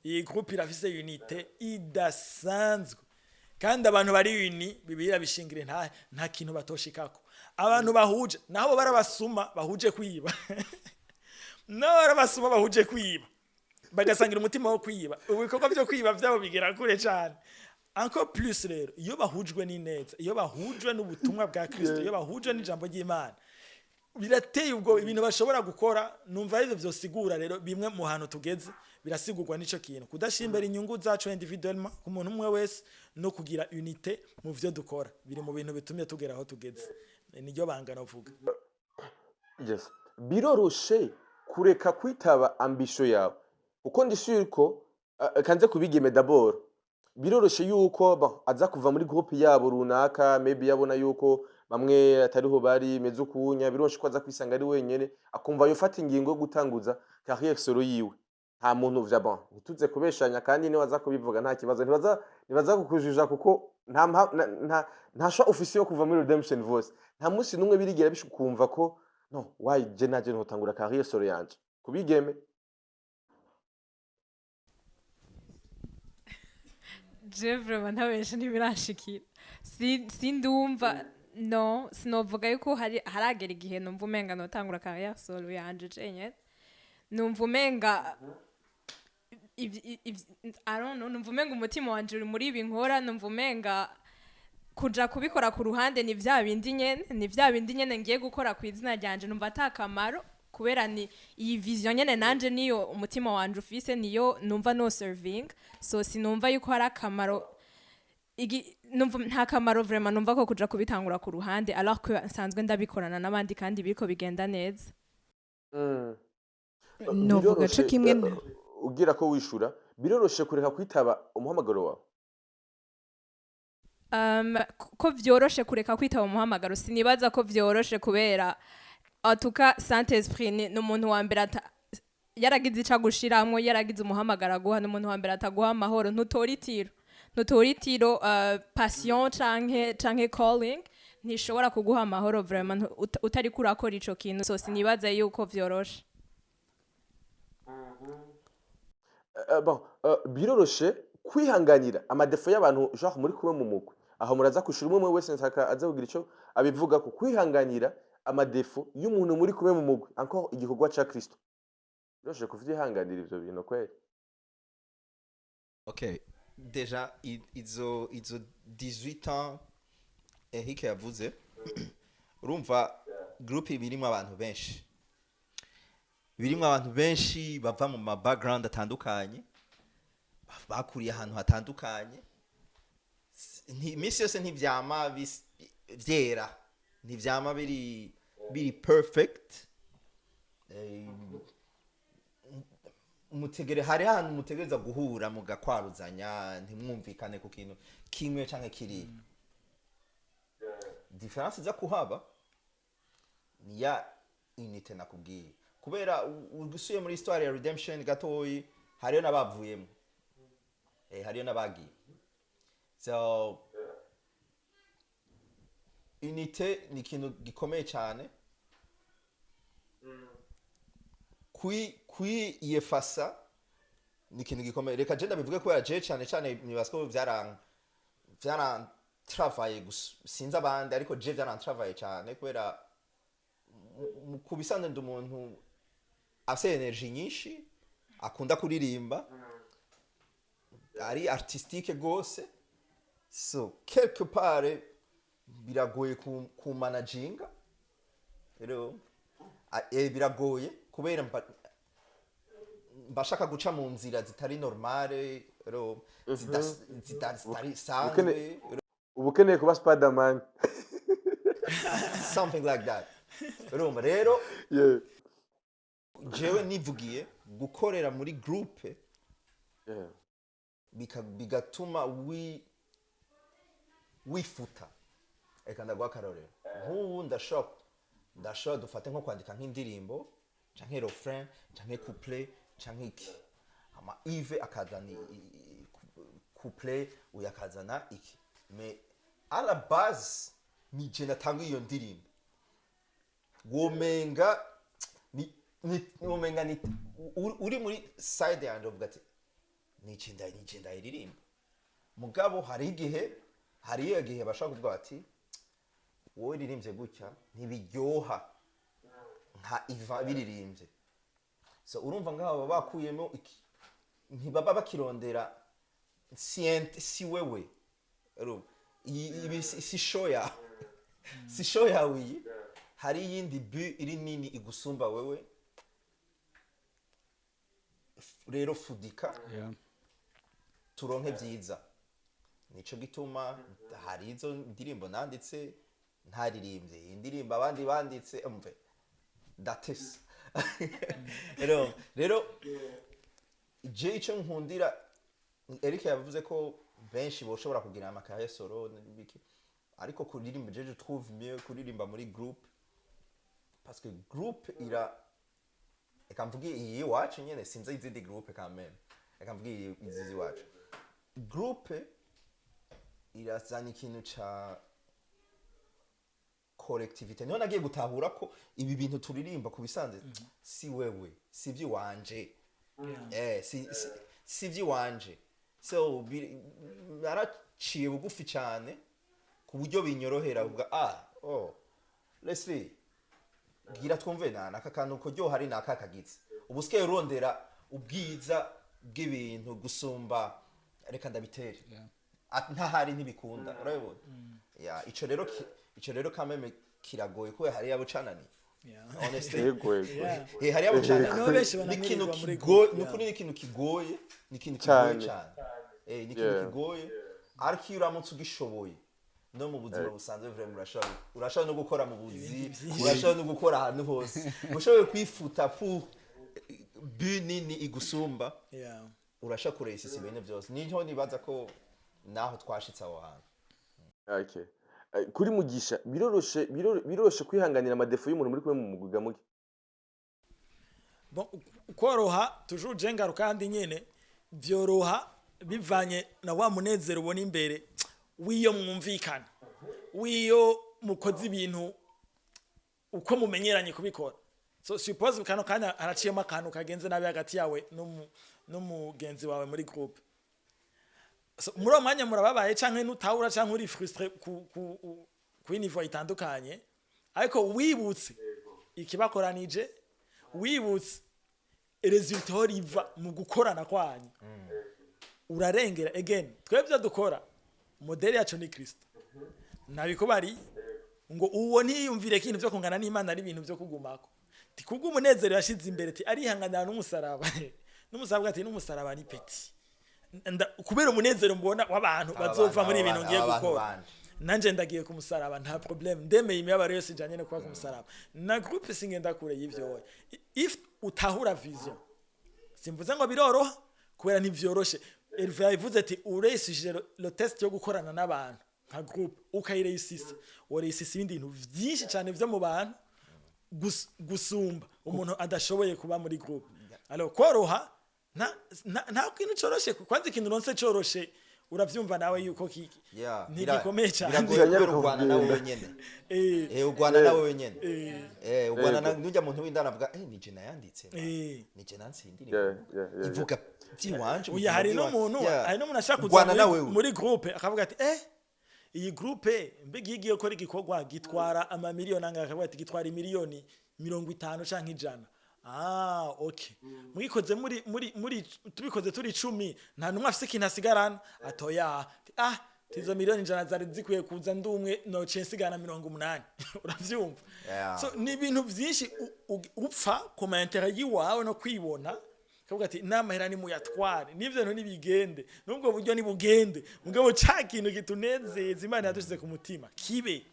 D: iyi groupe irafise unité idasanzwe kandi abantu bari uni bibira bishingire nta kintu batoshikako abantu bahuje nabo barabasuma bahuje kwiba barabasuma bahuje kwiba bagasangira umutima wo kwiba ubikorwa byo kwiba byabo bigera kure cyane encore plus rero iyo bahujwe n'ineza iyo bahujwe n'ubutumwa bwa Kristo iyo bahujwe n'ijambo ry'Imana birateye ubwo ibintu bashobora gukora numva ivyo byosigura rero bimwe mu hantu tugeze birasigurwa n'ico kintu kudashimbera inyungu zacu individuellement ku muntu umwe wese no kugira unité mu vyo dukora biri mu bintu bitumye tugera aho tugeze niryo bangana uvuga
B: yes biroroshe kureka kwitaba ambition yawe uko ndishuri ko kanze kubigeme d'abord biroroshe yuko aza kuva muri groupe yabo runaka maybe yabona yuko bamwe atariho bari meze ukunya biroroshe ko aza kwisanga ari wenyene akumva yofata ingingo yo gutanguza carrière solo yiwe nta muntu vya ntituze kubeshanya kandi ni waza kubivuga nta kibazo ntibaza kukujuja kuko nta shwa officiel yo kuva muri Redemption Voice nta musi numwe birigera bishukumva ko no why je naje ntotangura carrière solo yanje kubigeme
E: je vraiment ntabeshe ntibirashikira sindumva no sinovuga yuko haragera igihe numva umenga notangura carrière solo yanje cenye numva umenga I don't know numva umenga umutima wanje uri muri ibi nkora numva umenga kuja kubikora ku ruhande ni vya bindi nyene ngiye gukora ku izina ryanje numva atakamaro kubera ni iyi vision nyene nanje niyo umutima wanje ufise niyo numva no serving so sinumva yuko hari akamaro numva nta kamaro vraiment numva ko kuja kubitangura ku ruhande alors que nsanzwe ndabikorana n'abandi kandi biriko bigenda neza
F: novuga co kimwe
B: ugira ko wishura biroroshe kureka kwitaba umuhamagaro wawe
E: ko vyoroshe kureka kwitaba umuhamagaro sinibaza ko vyoroshe kubera atuka Saint Esprit ni umuntu wa mbere yaragize ica gushiramwo yaragize umuhamagara guha n'umuntu wa mbere ataguha amahoro ntutoritiro passion canke calling ntishobora kuguha amahoro vraiment utari kurakora ico kintu so sinibaza yuko vyoroshe
B: biroroshe kwihanganira amadefo y'abantu genre muri kumwe mu mugwi aho muraza kushira umwe wese nsaka aza kugira ico abivuga ko kwihanganira amadefo y'umuntu muri kumwe mu mugwi encore igikorwa ca Kristo biroroshe kuvyihanganira ivyo bintu kweli
A: okay déjà izo 18 ans Eric yavuze urumva groupe birimo abantu benshi bava mu ma background atandukanye bakuriye ahantu hatandukanye imisi yose ntivyama vyera ntivyama biri perfect hari ahantu mutegereza guhura mugakwaruzanya ntimwumvikane ku kintu kimwe canke kiri difference za kuhaba ni ya unité nakubwiye kubera ugusuye muri histoire ya Redemption gatoyi hariyo nabavuyemo hariyo nabagiye so unité ni ikintu gikomeye cyane yefasa ni ikintu gikomeye reka je ndabivuge kubera je cyane nibasiko vyaran travaye sinza abandi ariko je vyaran travaye cyane kubera kubisana ndumuntu afite energy nyinshi akunda kuririmba ari artistique gose so quelque part biragoye ku managinga rero biragoye kubera mbashaka guca mu nzira zitari normale rero zitari sanzwe
B: ubukeneye kuba Spiderman
A: something like that rero jewe nivugiye gukorera muri groupe bigatuma wifuta reka ndaguha akarorero nk'ubu ndashobora dufate nko kwandika nk'indirimbo canke refrain canke couplet canke iki ama Yves akazana couplet uyakazana iki mais à la base ni je natanga iyo ndirimbo womenga ni uri muri side yanje uvuga ati nicinda iririmba mugabo hari igihe bashaka kuvuga ati wowe ririmbye gutya ntibiryoha nka Iva biririmbye so urumva ngaho bakuyemo iki ntibaba bakirondera si wewe si show yawe hari yindi bu iri nini igusumba wewe rero fudika turonke vyiza nico gituma hari izo ndirimbo nanditse ntaririmbye indirimbo abandi banditse umve datese rero je ico nkundira Eric yavuze ko benshi boshobora kugira amakaye solo n'ibiki ariko kuririmba je trouve mieux kuririmba muri groupe parce que groupe ira eka mvugi iyi wacu nyene sinze izindi groupe quand même eka mvugi izizi wacu groupe irazana ikintu ca collectivité niho nagiye gutahura ko ibi bintu turirimba ku bisanzwe si wewe si vyiwanje si vyiwanje so naraciye bugufi cyane ku buryo binyorohera kuvuga Leslie gira twumve naka kantu ko ryo hari naka kagitse ubuske urondera ubwiza bw'ibintu gusumba reka ndabitere ntahari ntibikunda urabibona ico rero kameme kiragoye ko hari yabo canani honestly hari yabo canani ikintu kigoye nukuri ikintu kigoye n'ikintu kigoye cyane n'ikintu kigoye ariko iyo uramutse ugishoboye no mu buzima busanzwe vraiment urashobora no gukora mu buzi urashobora no gukora ahantu hose ushoboye kwifuta pour binini igusumba urashaka kuresisa ibintu byose niho nibaza ko naho twashitse aho hantu
B: okay kuri Mugisha biroroshe kwihanganira amadefo y'umuntu muri kumwe mu muguga muke
D: bon koroha toujours jenga kandi nyene vyoroha bivanye na wa munezero ubona imbere wiyo mwumvikana wiyo mukoze ibintu uko mumenyeranye kubikora so suppose kano kanya haraciyemo akantu kagenze nabi hagati yawe n'umugenzi wawe muri groupe so muri mwanya murababaye canke nutahura canke uri frustré ku niveau itandukanye ariko wibutse ikibakoranije wibutse resultat riva mu gukorana kwanyu urarengera again twebye dukora modeli yacu ni Kristo nabikobari ngo uwo ntiyumvire kintu byo kungana n'Imana ari ibintu byo kugumako ti kubwo umunezero yashize imbere ti ari hanganana n'umusaraba n'umusaraba ati n'umusaraba ni petit kubera umunezero mbona w'abantu bazova muri ibintu ngiye gukora nanje ndagiye ku musaraba nta problem ndemeye imyabaro yose ijanye no kuba ku musaraba na groupe singenda kure y'ivyo if utahura vision simvuze ngo biroroha kubera ntivyoroshe Herve yavuze ati uresije le test yo gukorana n'abantu nka groupe ukayiresisa woresisa ibindi bintu byinshi cyane byo mu bantu gusumba umuntu adashoboye kuba muri groupe alors koroha nta kintu coroshe kwanza ikintu ronse coroshe uravyumva nawe yuko kiki ntigikomeye cyane
A: urwana nawe wenyene urwana nawe wenyene urwana n'ujya muntu w'indana avuga nije nayanditse nije nansindire ivuga by'iwanje
D: uya hari no muntu ashaka kuza muri groupe akavuga ati iyi groupe mbega igiye gukora igikorwa gitwara amamiliyoni angahe akavuga ati gitwara miliyoni 50 canke 100 okay mwikoze muri tubikoze turi 10 nta numwe afise ikintu asigarana atoya tizo miliyoni 100 zari zikwiye kuza ndumwe no censigana 80 uravyumva so ni ibintu byinshi upfa kuma intérêt yiwawe no kwibona kavuga ati namahera ni muyatware nivyo no nibigende nubwo buryo nibugende mugabo ca kintu gitunezeza Imana yadushize ku mutima kibe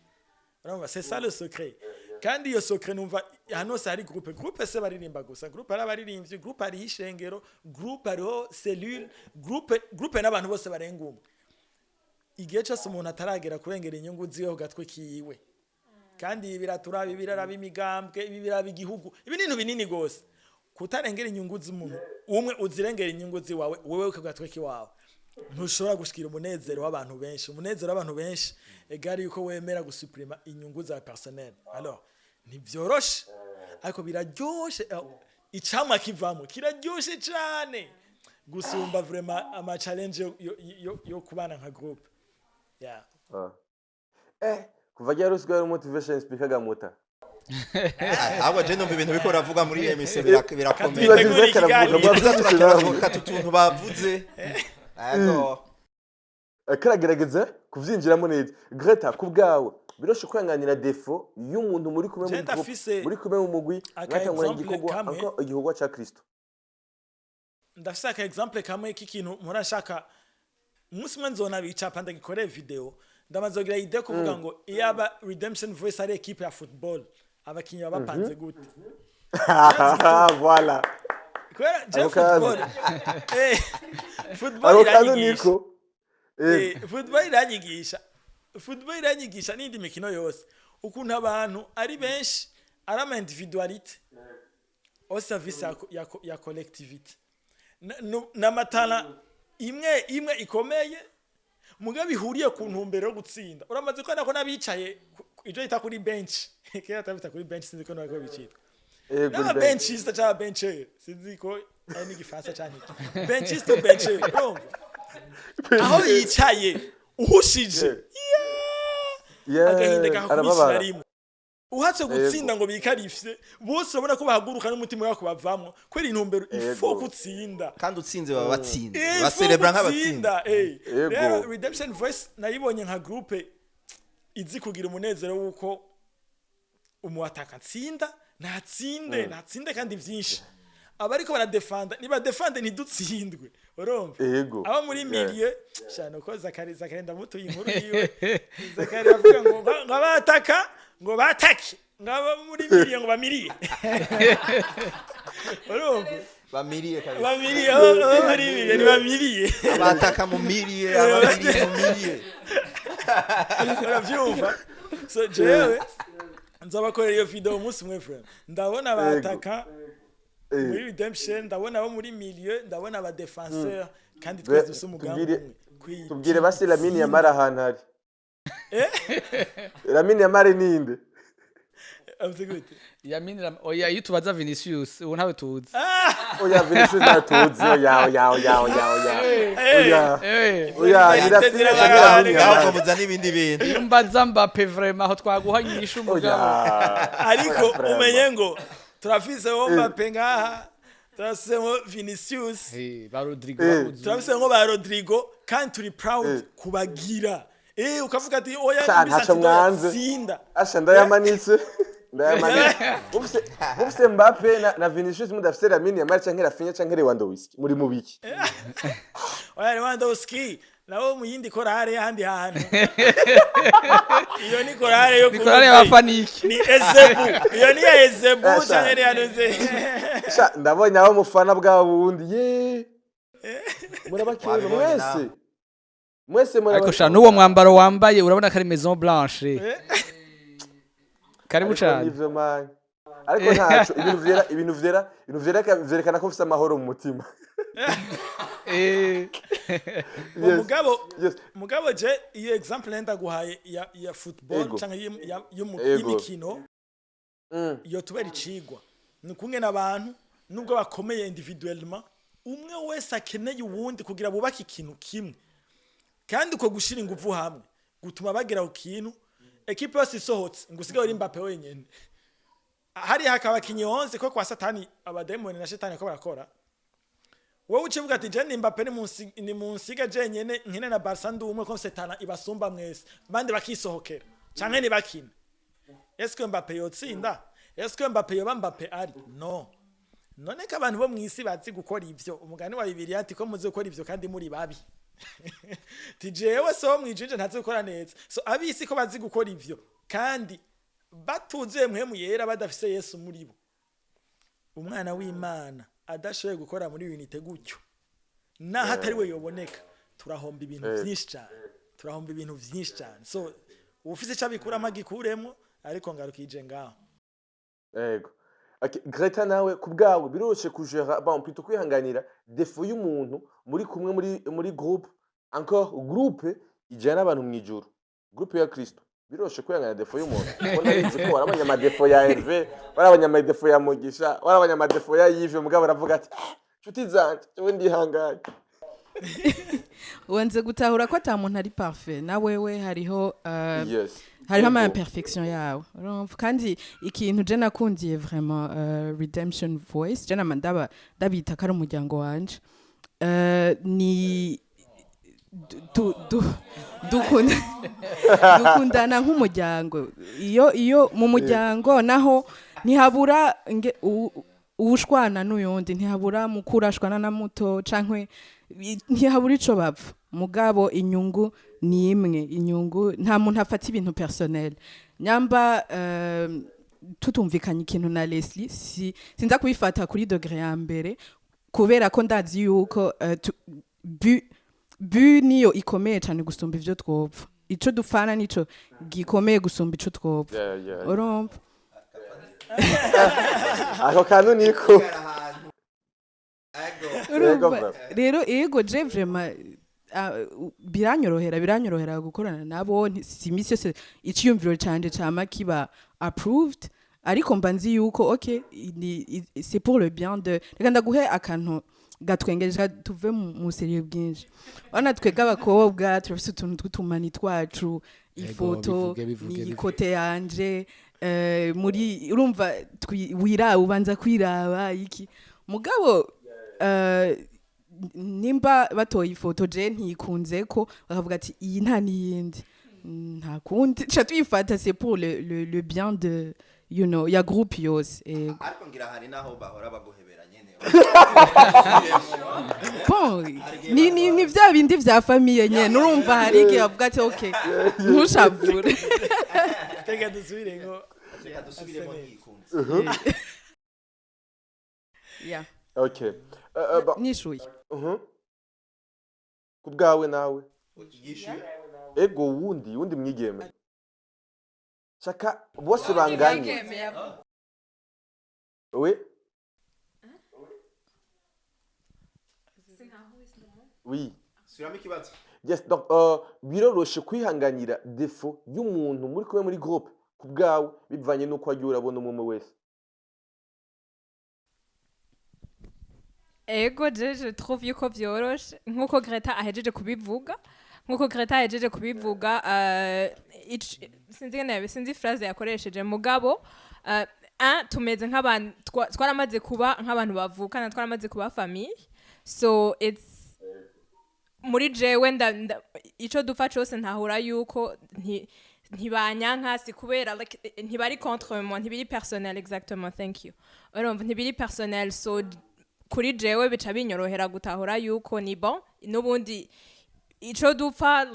D: urumva c'est ça le secret kandi iyo secret numva hano sari groupe se baririmba gusa groupe ari abaririmbyi groupe ari ishengero groupe ariho cellule groupe n'abantu bose barengumwe igihe cyose umuntu ataragera kurengera inyungu ziwe gatwe kiwe kandi biraturaba biraraba imigambwe biraraba igihugu ibintu binini gose kutarengera inyungu z'umuntu umwe uzirengera inyungu ziwawe wewe ukagatwe kiwawe ntushobora gushikira umunezero w'abantu benshi egari yuko wemera gusuprima inyungu za personnel alors ntibyoroshe ariko biraryoshe icamwa kivamo kiraryoshe cyane gusumba vraiment ama challenge yo kubana nka groupe
B: kuva rya ruswa motivation speaker gamuta
A: abo je numva ibintu biko ravuga muri emission birakomeye tuntu bavuze
B: karagerageza kuvyinjiramo neza Greta kubgawe biroshe kwanganira defo y'umuntu muri kumwe muri kumwe mu mugwi mwatangura igikorwa ca Kristo
D: ndafise aka exemple kamwe k'ikintu murashaka umunsi mwe nzona bicapa ndagikoreye video ndamazogira ide kuvuga ngo iyaba Redemption Voice ari equipe ya football abakinyi bapanze gute
B: voilà
D: kwera je football football
B: irayigisha
D: football iranyigisha n'indi mikino yose ukuntu abantu ari benshi ari ama individualite au service ya collectivité n'amatara imwe ikomeye mugabe ihuriye ku ntumbero yo gutsinda uramaze ko nako nabicaye ijo ita kuri bench kera tabita kuri bench sinzi ko nako bicitwa na benchista cha bencher sinzi ko ari gifasa cyane benchista bencher aho yicaye uhushije agahinda gakubisira rimwe uhatse gutsinda ngo bikarifye bose babona ko bahaguruka n'umutima wako bavamo kwera intumbero ifo gutsinda
A: kandi utsinze baba batsinda bacelebra nk'abatsinda
D: rero redemption voice nayibonye nka groupe izi kugira umunezero wuko umuataka tsinda natsinde kandi vyinshi abariko baradefanda niba defende ntidutsindwe urumva aba muri milieu shano ko Zakari ndamuto inkuru yiwe Zakari avuga ngo ngabataka ngo batake ngaba muri milieu ngo bamiriye urumva
A: bamiriye kabisa
D: bamiriye muri milieu ni bamiriye
A: abataka mu milieu abamiriye mu milieu
D: uravyumva so jewe nzabakorera iyo video umunsi mwe friend ndabona abataka muri redemption ndabona abo muri milieu ndabona aba defenseur kandi twese dusa umugambi umwe
B: tubwire basi Lamine Yamal ahantu hari Lamine Yamal ninde
D: amzigute
C: Yamini oya yutubaza Vinicius ubu ntawe tuzi
B: oya Vinicius ntatuzi oya
A: ngaho muza n'ibindi bintu
C: mbaza Mbappe vraiment aho twaguhanyisha umugabo
D: ariko umenye ngo turafise Mbappe ngaha turasemo Vinicius
C: ba Rodrigo
D: turafise ngo ba Rodrigo kandi turi proud kubagira ukavuga ati oya
B: nibisatsinda asha ndayamanitse Ufise Mbappe na Vinicius mudafise Lamine Yamal canke Rafinha canke Lewandowski muri mubiki
D: oya Lewandowski nawo mu yindi korale handi hantu iyo ni korale yo
C: korale y'abafaniki
D: ni Ezebu iyo ni ya Ezebu canke yanuze
B: ndabonye aho mufana bwa bundi murabakira mwese
C: ariko sha n'uwo mwambaro wambaye urabona ko ari Maison Blanche karibu cyane
B: ariko ntaco ibintu vyerekana ko ufite amahoro mu mutima
D: mugabo je iyo example nenda guhaye ya football canke y'imikino iyo tubera icigwa ni kumwe n'abantu nubwo bakomeye individuellement umwe wese akeneye uwundi kugira bubake ikintu kimwe kandi uko gushira ingufu hamwe gutuma bagera ku kintu equipe yose isohotse ngo usigaye uri Mbappe wenyene hari hakaba kinyonze ko kwa satani abademoni na shetani ko barakora wowe ucivuga ati je ni Mbappe ni munsiga jenyene nkene na Barca ndumwe ko setana ibasumba mwese bande bakisohokera canke ni bakina est-ce Mbappe yotsinda est-ce Mbappe yoba Mbappe ari no none ko abantu bo mwisi bazi gukora ivyo umugani wa Bibiliya ati ko muzi gukora ivyo kandi muri babi tijewe so mwijinje ntazi gukora neza so abisi ko bazi gukora ivyo kandi batuzuye mwemu yera badafise Yesu muri bo umwana w'Imana adashoboye gukora muri unite gutyo naho atari we yoboneka turahomba ibintu vyinshi cyane so ufise cyabikura magikuremo ariko ngarukije ngaho
B: yego Greta nawe kubgawe biroshe kujera plutôt kwihanganira defo y'umuntu muri kumwe muri groupe encore groupe ijana abantu mwijuru groupe ya Kristo biroshe kwihanganira defo y'umuntu ubona bizi ko warabanya amadefo ya Herve warabanya amadefo ya Mugisha warabanya amadefo ya Yves mugabo aravuga ati nshuti zanje cyo ndihanganye
F: wanze gutahura ko ata muntu ari parfait na wewe hariho hariho ama imperfection yawe kandi ikintu je nakundiye vraiment redemption voice je namandaba dabita kari umuryango wanje ni dukundana nk'umuryango iyo mu muryango naho ntihabura uwushwana n'uyundi ntihabura mukurashwana na muto canke ntihabura ico bapfa mugabo inyungu ni imwe inyungu nta muntu afata ibintu personnel nyamba tutumvikanye ikintu na Leslie sinza kubifata kuri degré ya mbere kubera ko ndazi yuko bu niyo ikomeye cyane gusumba ivyo twopfa ico dupfana nico gikomeye gusumba ico twopfa urumva
B: ako kantu niko
F: urumva rero ego je vraiment biranyorohera gukorana nabo si imisi yose iciyumviro canje cama kiba approved ariko mba nzi yuko okay c'est pour le bien de reka ndaguhe akantu gatwengeje tuve mu seriyo bwinshi wana twega abakobwa turafise utuntu tw'utumani twacu ifoto ni kote yanje muri urumva wiraba ubanza kwiraba iki mugabo nimba batoye ifoto je ntikunze ko bakavuga ati iyi nta niyindi nta kundi cha tuyifata c'est pour le bien de you know ya groupe yose
A: ariko ngira hari naho bahora baguhebera nyene
F: bon ni vya bindi vya famille nyene urumva hari igihe bavuga ati okay ntushavure
D: Reka dusubire
A: mo ntikunze
F: yeah
B: okay
F: nishuye
B: ku bwawe nawe
A: yishuye
B: ego wundi mwigeme chaka bose banganye oui oui
A: suramo ikibazo
B: yes donc biroroshe kwihanganira defo y'umuntu muri kumwe muri groupe ku bwawe bivanye nuko wagiye urabona umwe wese
E: ego je trouve yuko vyoroshe nkuko Greta ahejeje kubivuga sinzi phrase yakoresheje mugabo tumeze nk'abantu twaramaze kuba nk'abantu bavukana twaramaze kuba famille so it's muri jewe ico dupfa cose ntahura yuko ntibanyanka si kubera ntibari contre moi ntibiri personnel exactement thank you urumva ntibiri personnel so kuri jewe bica binyorohera gutahura yuko ni bon n'ubundi ico dupfa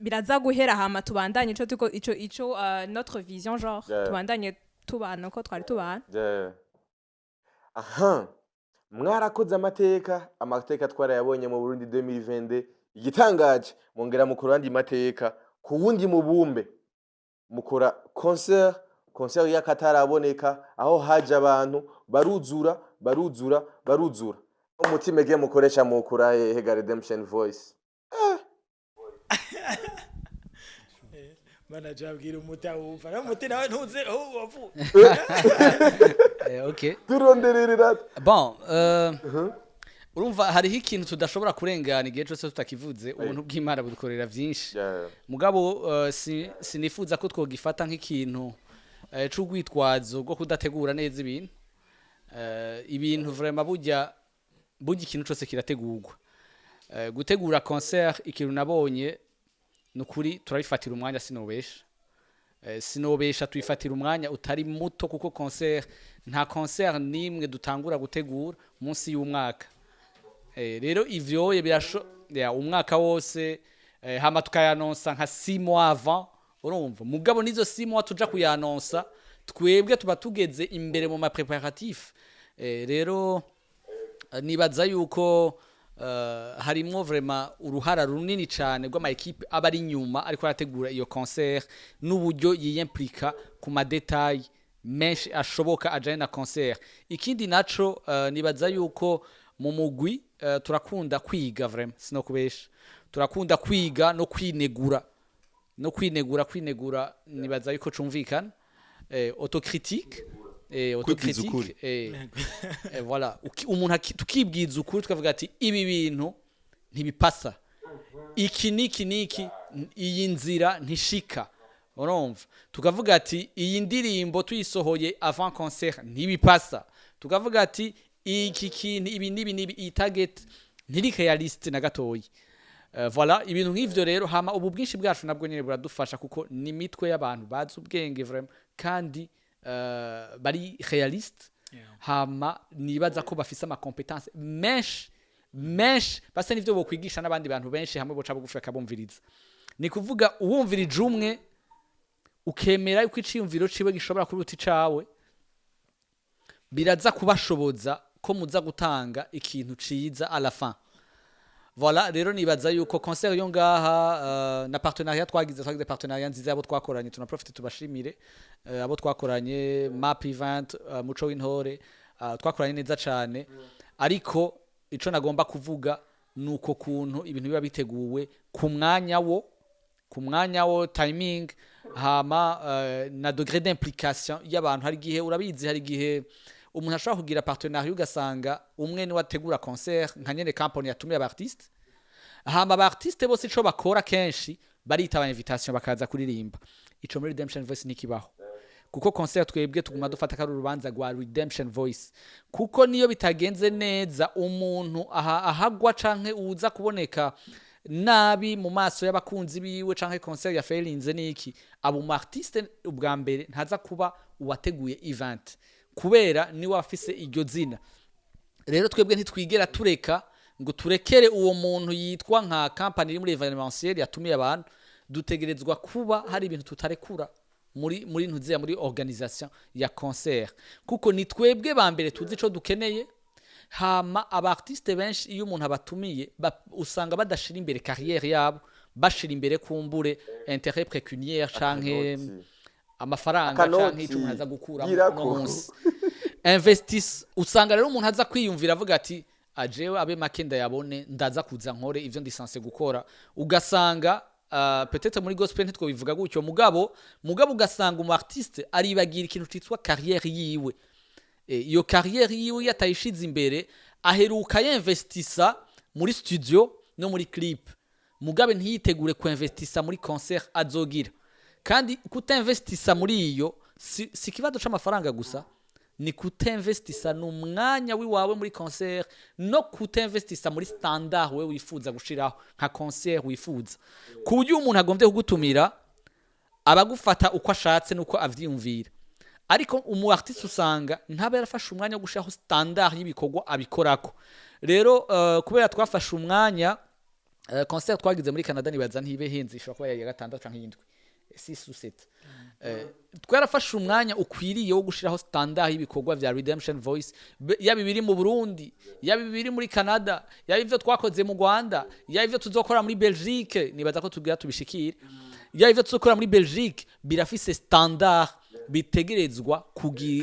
E: biraza guhera hama tubandanye ico notre vision genre tubandanye tubana uko twari tubana
B: aha mwarakoze amateka twarayabonye mu Burundi 2022 igitangaje mongera mukora andi mateka ku wundi mubumbe mukora concert y'akataraboneka aho haje abantu baruzura umutima ege mukoresha mukura Hega Redemption Voice
D: bana jabwira umutawumva no muti nawe ntuze aho wavu
C: okay
B: turonderera
C: bon urumva hariho ikintu tudashobora kurengana igihe cyose tutakivuze ubuntu bw'Imana budukorera byinshi mugabo sinifuza ko twogifata nk'ikintu c'ugwitwazo bwo kudategura neza ibintu vraiment burya ikintu cyose kirategurwa gutegura concert ikintu nabonye nukuri turabifatira umwanya sinobesha tuyifatira umwanya utari muto kuko concert nta concert nimwe dutangura gutegura munsi y'umwaka rero ivyoye umwaka wose hama tukayanonsa nka 6 mois avant urumva mugabo nizo 6 mois tuja kuyanonsa twebwe tuba tugeze imbere mu ma preparatif rero nibaza yuko harimo vraiment uruhara runini cyane rw'ama equipe abari inyuma ariko arategura iyo concert n'uburyo yiyimplika ku ma detail menshi ashoboka ajanye na concert ikindi naco nibaza yuko mu mugwi turakunda kwiga vraiment sino kubesha turakunda kwiga no kwinegura nibaza yuko cumvikana autocritique voilà umuntu tukibwiza ukuri tukavuga ati ibi bintu ntibipasa iki niki iyi nzira ntishika urumva tukavuga ati iyi ndirimbo tuyisohoye avant concert ntibipasa tukavuga ati iki kintu ibi nibi iyi target ntiri realiste na gatoyi voilà ibintu nk'ivyo rero hama ubu bwinshi bwacu nabwo nyene buradufasha kuko ni mitwe y'abantu bazi ubwenge vraiment kandi bari realiste hama nibaza ko bafise ama competence menshi basa n'ivyo bokwigisha n'abandi bantu benshi hamwe boca bugufi akabumviriza ni kuvuga uwumvirije umwe ukemera yuko iciyumviro ciwe gishobora kuruta icawe biraza kubashoboza ko muza gutanga ikintu ciza à la fin voilà rero nibaza yuko concert yo ngaha na partenariat twagize partenariat nziza abo twakoranye tunaprofite tubashimire abo twakoranye map event muco w'intore twakoranye neza cyane ariko ico nagomba kuvuga nuko kuntu ibintu biba biteguwe ku mwanya wo timing hama na degré d'implication y'abantu hari gihe urabizi hari gihe umuntu ashobora kugira partenariat ugasanga umwe ni wategura concert nka nyene company yatumye abartiste hama abartiste bose ico bakora kenshi barita invitation bakaza kuririmba ico muri Redemption Voice nikibaho kuko concert twebwe tuguma dufata kari urubanza rwa Redemption Voice kuko niyo bitagenze neza umuntu ahagwa canke uza kuboneka nabi mu maso y'abakunzi biwe canke concert ya failinze niki abo mu artiste ubwa mbere ntaza kuba uwateguye event kubera ni wafise iryo zina rero twebwe ntitwigera tureka ngo turekere uwo muntu yitwa nka company iri muri evenementiel yatumiye abantu dutegerezwa kuba hari ibintu tutarekura muri ntuziya muri organisation ya concert kuko ni twebwe ba mbere tuzi ico dukeneye hama abartiste benshi iyo umuntu abatumiye usanga badashira imbere carrière yabo bashira imbere kumbure intérêt pécuniaire canke amafaranga canke ico umuntu aza gukura no munsi investis usanga rero umuntu aza kwiyumvira avuga ati ajewe abe makenda yabone ndaza kuza nkore ivyo ndisanse gukora ugasanga peut-être muri gospel ntitwo bivuga gutyo mugabo ugasanga umu artiste aribagira ikintu citwa carrière yiwe iyo carrière yiwe yatayishize imbere aheruka y'investisa muri studio no muri clip mugabe ntiyitegure ku investisa muri concert azogira kandi kutinvestisa muri iyo si kibazo c'amafaranga gusa ni kutinvestisa n'umwanya wiwawe muri concert no kutinvestisa muri standard we wifuza gushiraho nka concert wifuza ku buryo umuntu agombye kugutumira abagufata uko ashatse nuko avyiyumvira ariko umu artiste usanga ntabe yarafashe umwanya wo gushiraho standard y'ibikorwa abikorako rero kubera twafashe umwanya concert twagize muri Canada nibaza ntibe henze ishobora kuba ya gatandatu canke y'indwi 6 ou 7 twarafashe umwanya ukwiriye wo gushiraho standard y'ibikorwa vya Redemption Voice yabi biri mu Burundi yabi biri muri Canada yabi ivyo twakoze mu Rwanda yabi ivyo tuzokora muri Belgique nibaza ko tugira tubishikire yabi ivyo tuzokora muri Belgique birafise standard bitegerezwa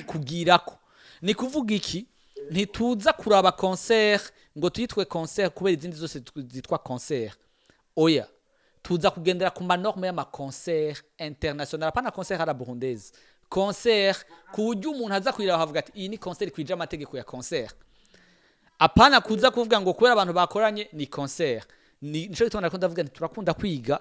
C: kugirako ni kuvuga iki ntituza kuraba concert ngo tuyitwe concert kubera izindi zose zitwa concert oya tuza kugendera ku manorme y'ama concert international pana concert ara burundaise concert ku buryo umuntu aza kwiraba havuga ati iyi ni concert kwija amategeko ya concert apana kuza kuvuga ngo kubera abantu bakoranye ni concert nico gitona ko ndavuga nti turakunda kwiga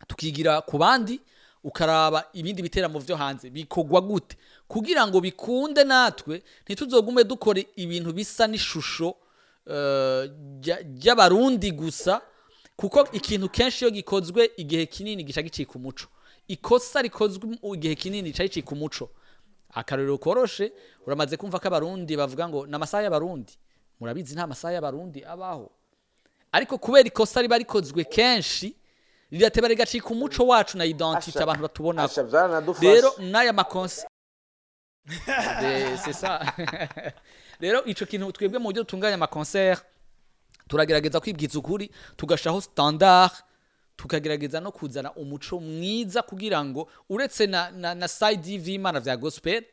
C: tukigira ku bandi ukaraba ibindi bitera mu vyo hanze bikogwa gute kugira ngo bikunde natwe ntituzogume dukore ibintu bisa n'ishusho y'abarundi gusa kuko ikintu kenshi yo gikozwe igihe kinini gica gicika umuco ikosa rikozwe igihe kinini gica gicika umuco akarero koroshe uramaze kumva ko abarundi bavuga ngo namasaha y'abarundi murabizi nta masaha y'abarundi abaho ariko kubera ikosa riba rikozwe kenshi rirateba rigacika umuco wacu na identity abantu batubona rero naya makonse c'est ça rero ico kintu twebwe mu buryo tunganya ama concert turagerageza kwibwiza ukuri tugashaho standard tukagerageza no kuzana umuco mwiza kugira ngo uretse na side y'Imana vya gospel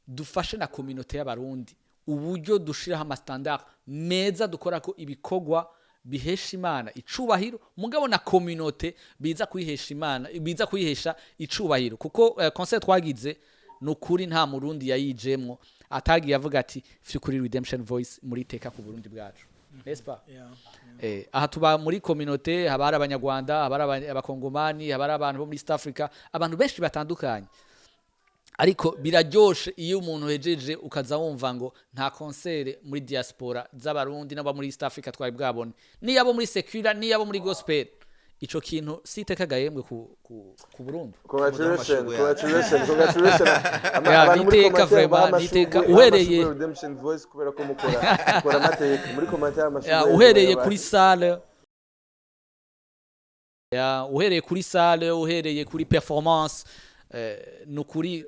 C: dufashe na community y'abarundi uburyo dushiraho ama standard meza dukora ko ibikogwa bihesha Imana icubahiro mugabo na community biza kwihesha Imana biza kwihesha icubahiro kuko concert twagize nukuri nta murundi yayijemwo atagiye avuga ati fyukuri Redemption Voice muri teka ku Burundi bwacu Espa aha tuba muri community habara abanyarwanda habara abakongomani habara abantu bo muri East Africa abantu benshi batandukanye ariko biraryoshe iyo umuntu hejeje ukaza wumva ngo nta concert muri diaspora z'abarundi n'aba muri East Africa twari bwabone ni yabo muri secular ni yabo muri gospel ico kintu siteka gahembwe ku Burundi
B: congratulations
C: niteka vraiment niteka uhereye
B: Redemption Voice kubera ko mukora amateka muri commentaire y'amashuri
C: uhereye kuri salle uhereye kuri salle uhereye kuri performance nukuri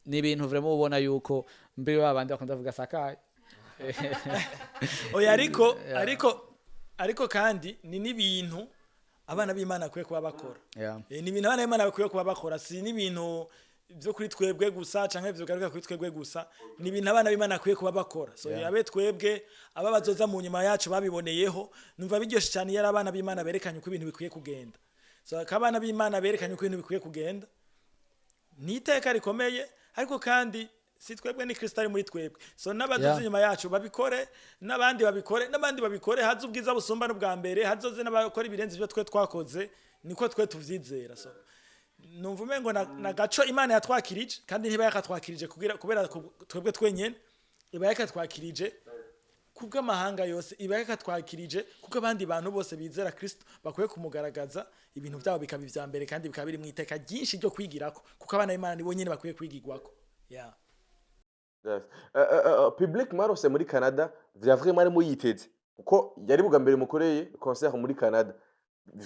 C: ni ibintu vraiment ubona yuko mbere babandi bakunda vuga sakaye
D: oya ariko kandi ni n'ibintu abana b'Imana bakwiye kuba bakora
C: Yeah.
D: ni ibintu abana b'Imana bakwiye kuba bakora si n'ibintu byo kuri twebwe gusa canke byo garuka kuri twebwe gusa ni ibintu abana b'Imana bakwiye kuba bakora so yabe twebwe aba bazoza mu nyuma yacu babiboneyeho numva biryoshe cyane yari abana b'Imana berekanye uko ibintu bikwiye kugenda so akabana b'Imana berekanye uko ibintu bikwiye kugenda ni iteka rikomeye ariko kandi si twebwe ni Kristo ari muri twebwe so n'abazoza inyuma yacu babikore n'abandi babikore hazo ubwiza busumba n'ubwa mbere hazoze n'abakora ibirenze ibyo twe twakoze niko twe tuvyizera so numva umengo na gaco Imana yatwakirije kandi ntiba yakatwakirije kubera twebwe twenyene iba yakatwakirije kubw'amahanga yose iba yakatwakirije kuko abandi bantu bose bizera Kristo bakwiye kumugaragaza ibintu byabo bikaba ivya mbere kandi bikaba biri mu iteka ryinshi ryo kwigirako kuko abana b'Imana nibo nyene bakwiye kwigirwako yeah.
B: Yes. Public marose muri Canada vya vraiment ari muyiteze kuko yari buga mbere mukoreye concert muri Canada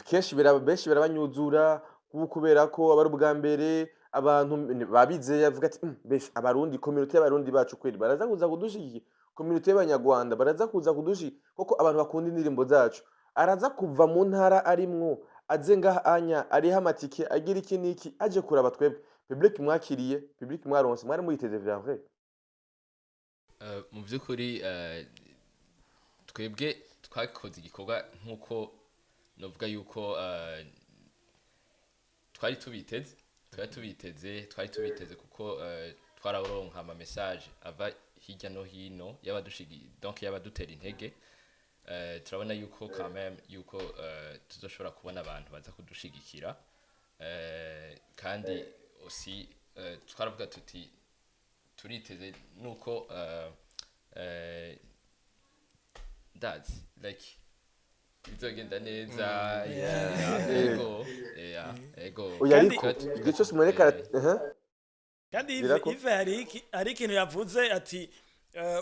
B: kenshi benshi barabanyuzura kubera ko abari ubwa mbere abantu babizeye yavuga ati besh abarundi community y'abarundi bacu kweli baraza kuza kudushigikira community y'abanyarwanda baraza kuza kudushigikira koko abantu bakunda indirimbo zacu araza kuva mu ntara arimwo azenga anya ariha amatike agira iki niki aje kuraba twebwe public mwakiriye public mwaronse mwari muyiteze vya vrai
G: mu by'ukuri twebwe twakoze igikorwa nk'uko novuga yuko twari tubiteze kuko twararonka ama message ava hirya no hino y'abadutera intege turabona yuko quand même yuko tuzoshobora kubona abantu baza kudushigikira kandi aussi twaravuga tuti turiteze nuko that's like bizogenda neza ego
B: uyariko gico simureka
D: kandi ive hari ikintu yavuze ati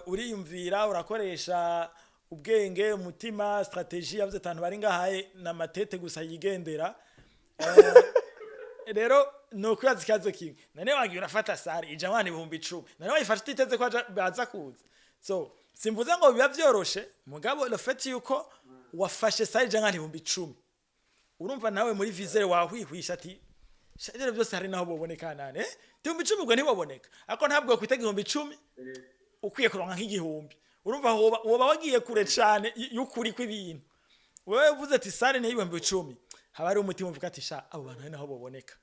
D: uriyumvira urakoresha ubwenge umutima strategy yavuze tantu bari ngahaye na matete gusa yigendera rero no kwibaza ikibazo kimwe nane wagiye urafata sare ijamani 10,000 nane wayifashe iteze ko baza kuza so simvuze ngo biba byoroshe mugabo le fait yuko wafashe sare ijamani 10,000 urumva nawe muri visere wahwihwisha ati shajere byose hari naho boboneka nane 10,000 ubwo ntiboboneka ako ntabwo kwitega 10,000 ukwiye kuronka nk'igihumbi urumva woba wagiye kure cyane y'ukuri kw'ibintu wewe uvuze ati sare ne 10,000 haba ari umutima uvuga ati sha abo bantu naho boboneka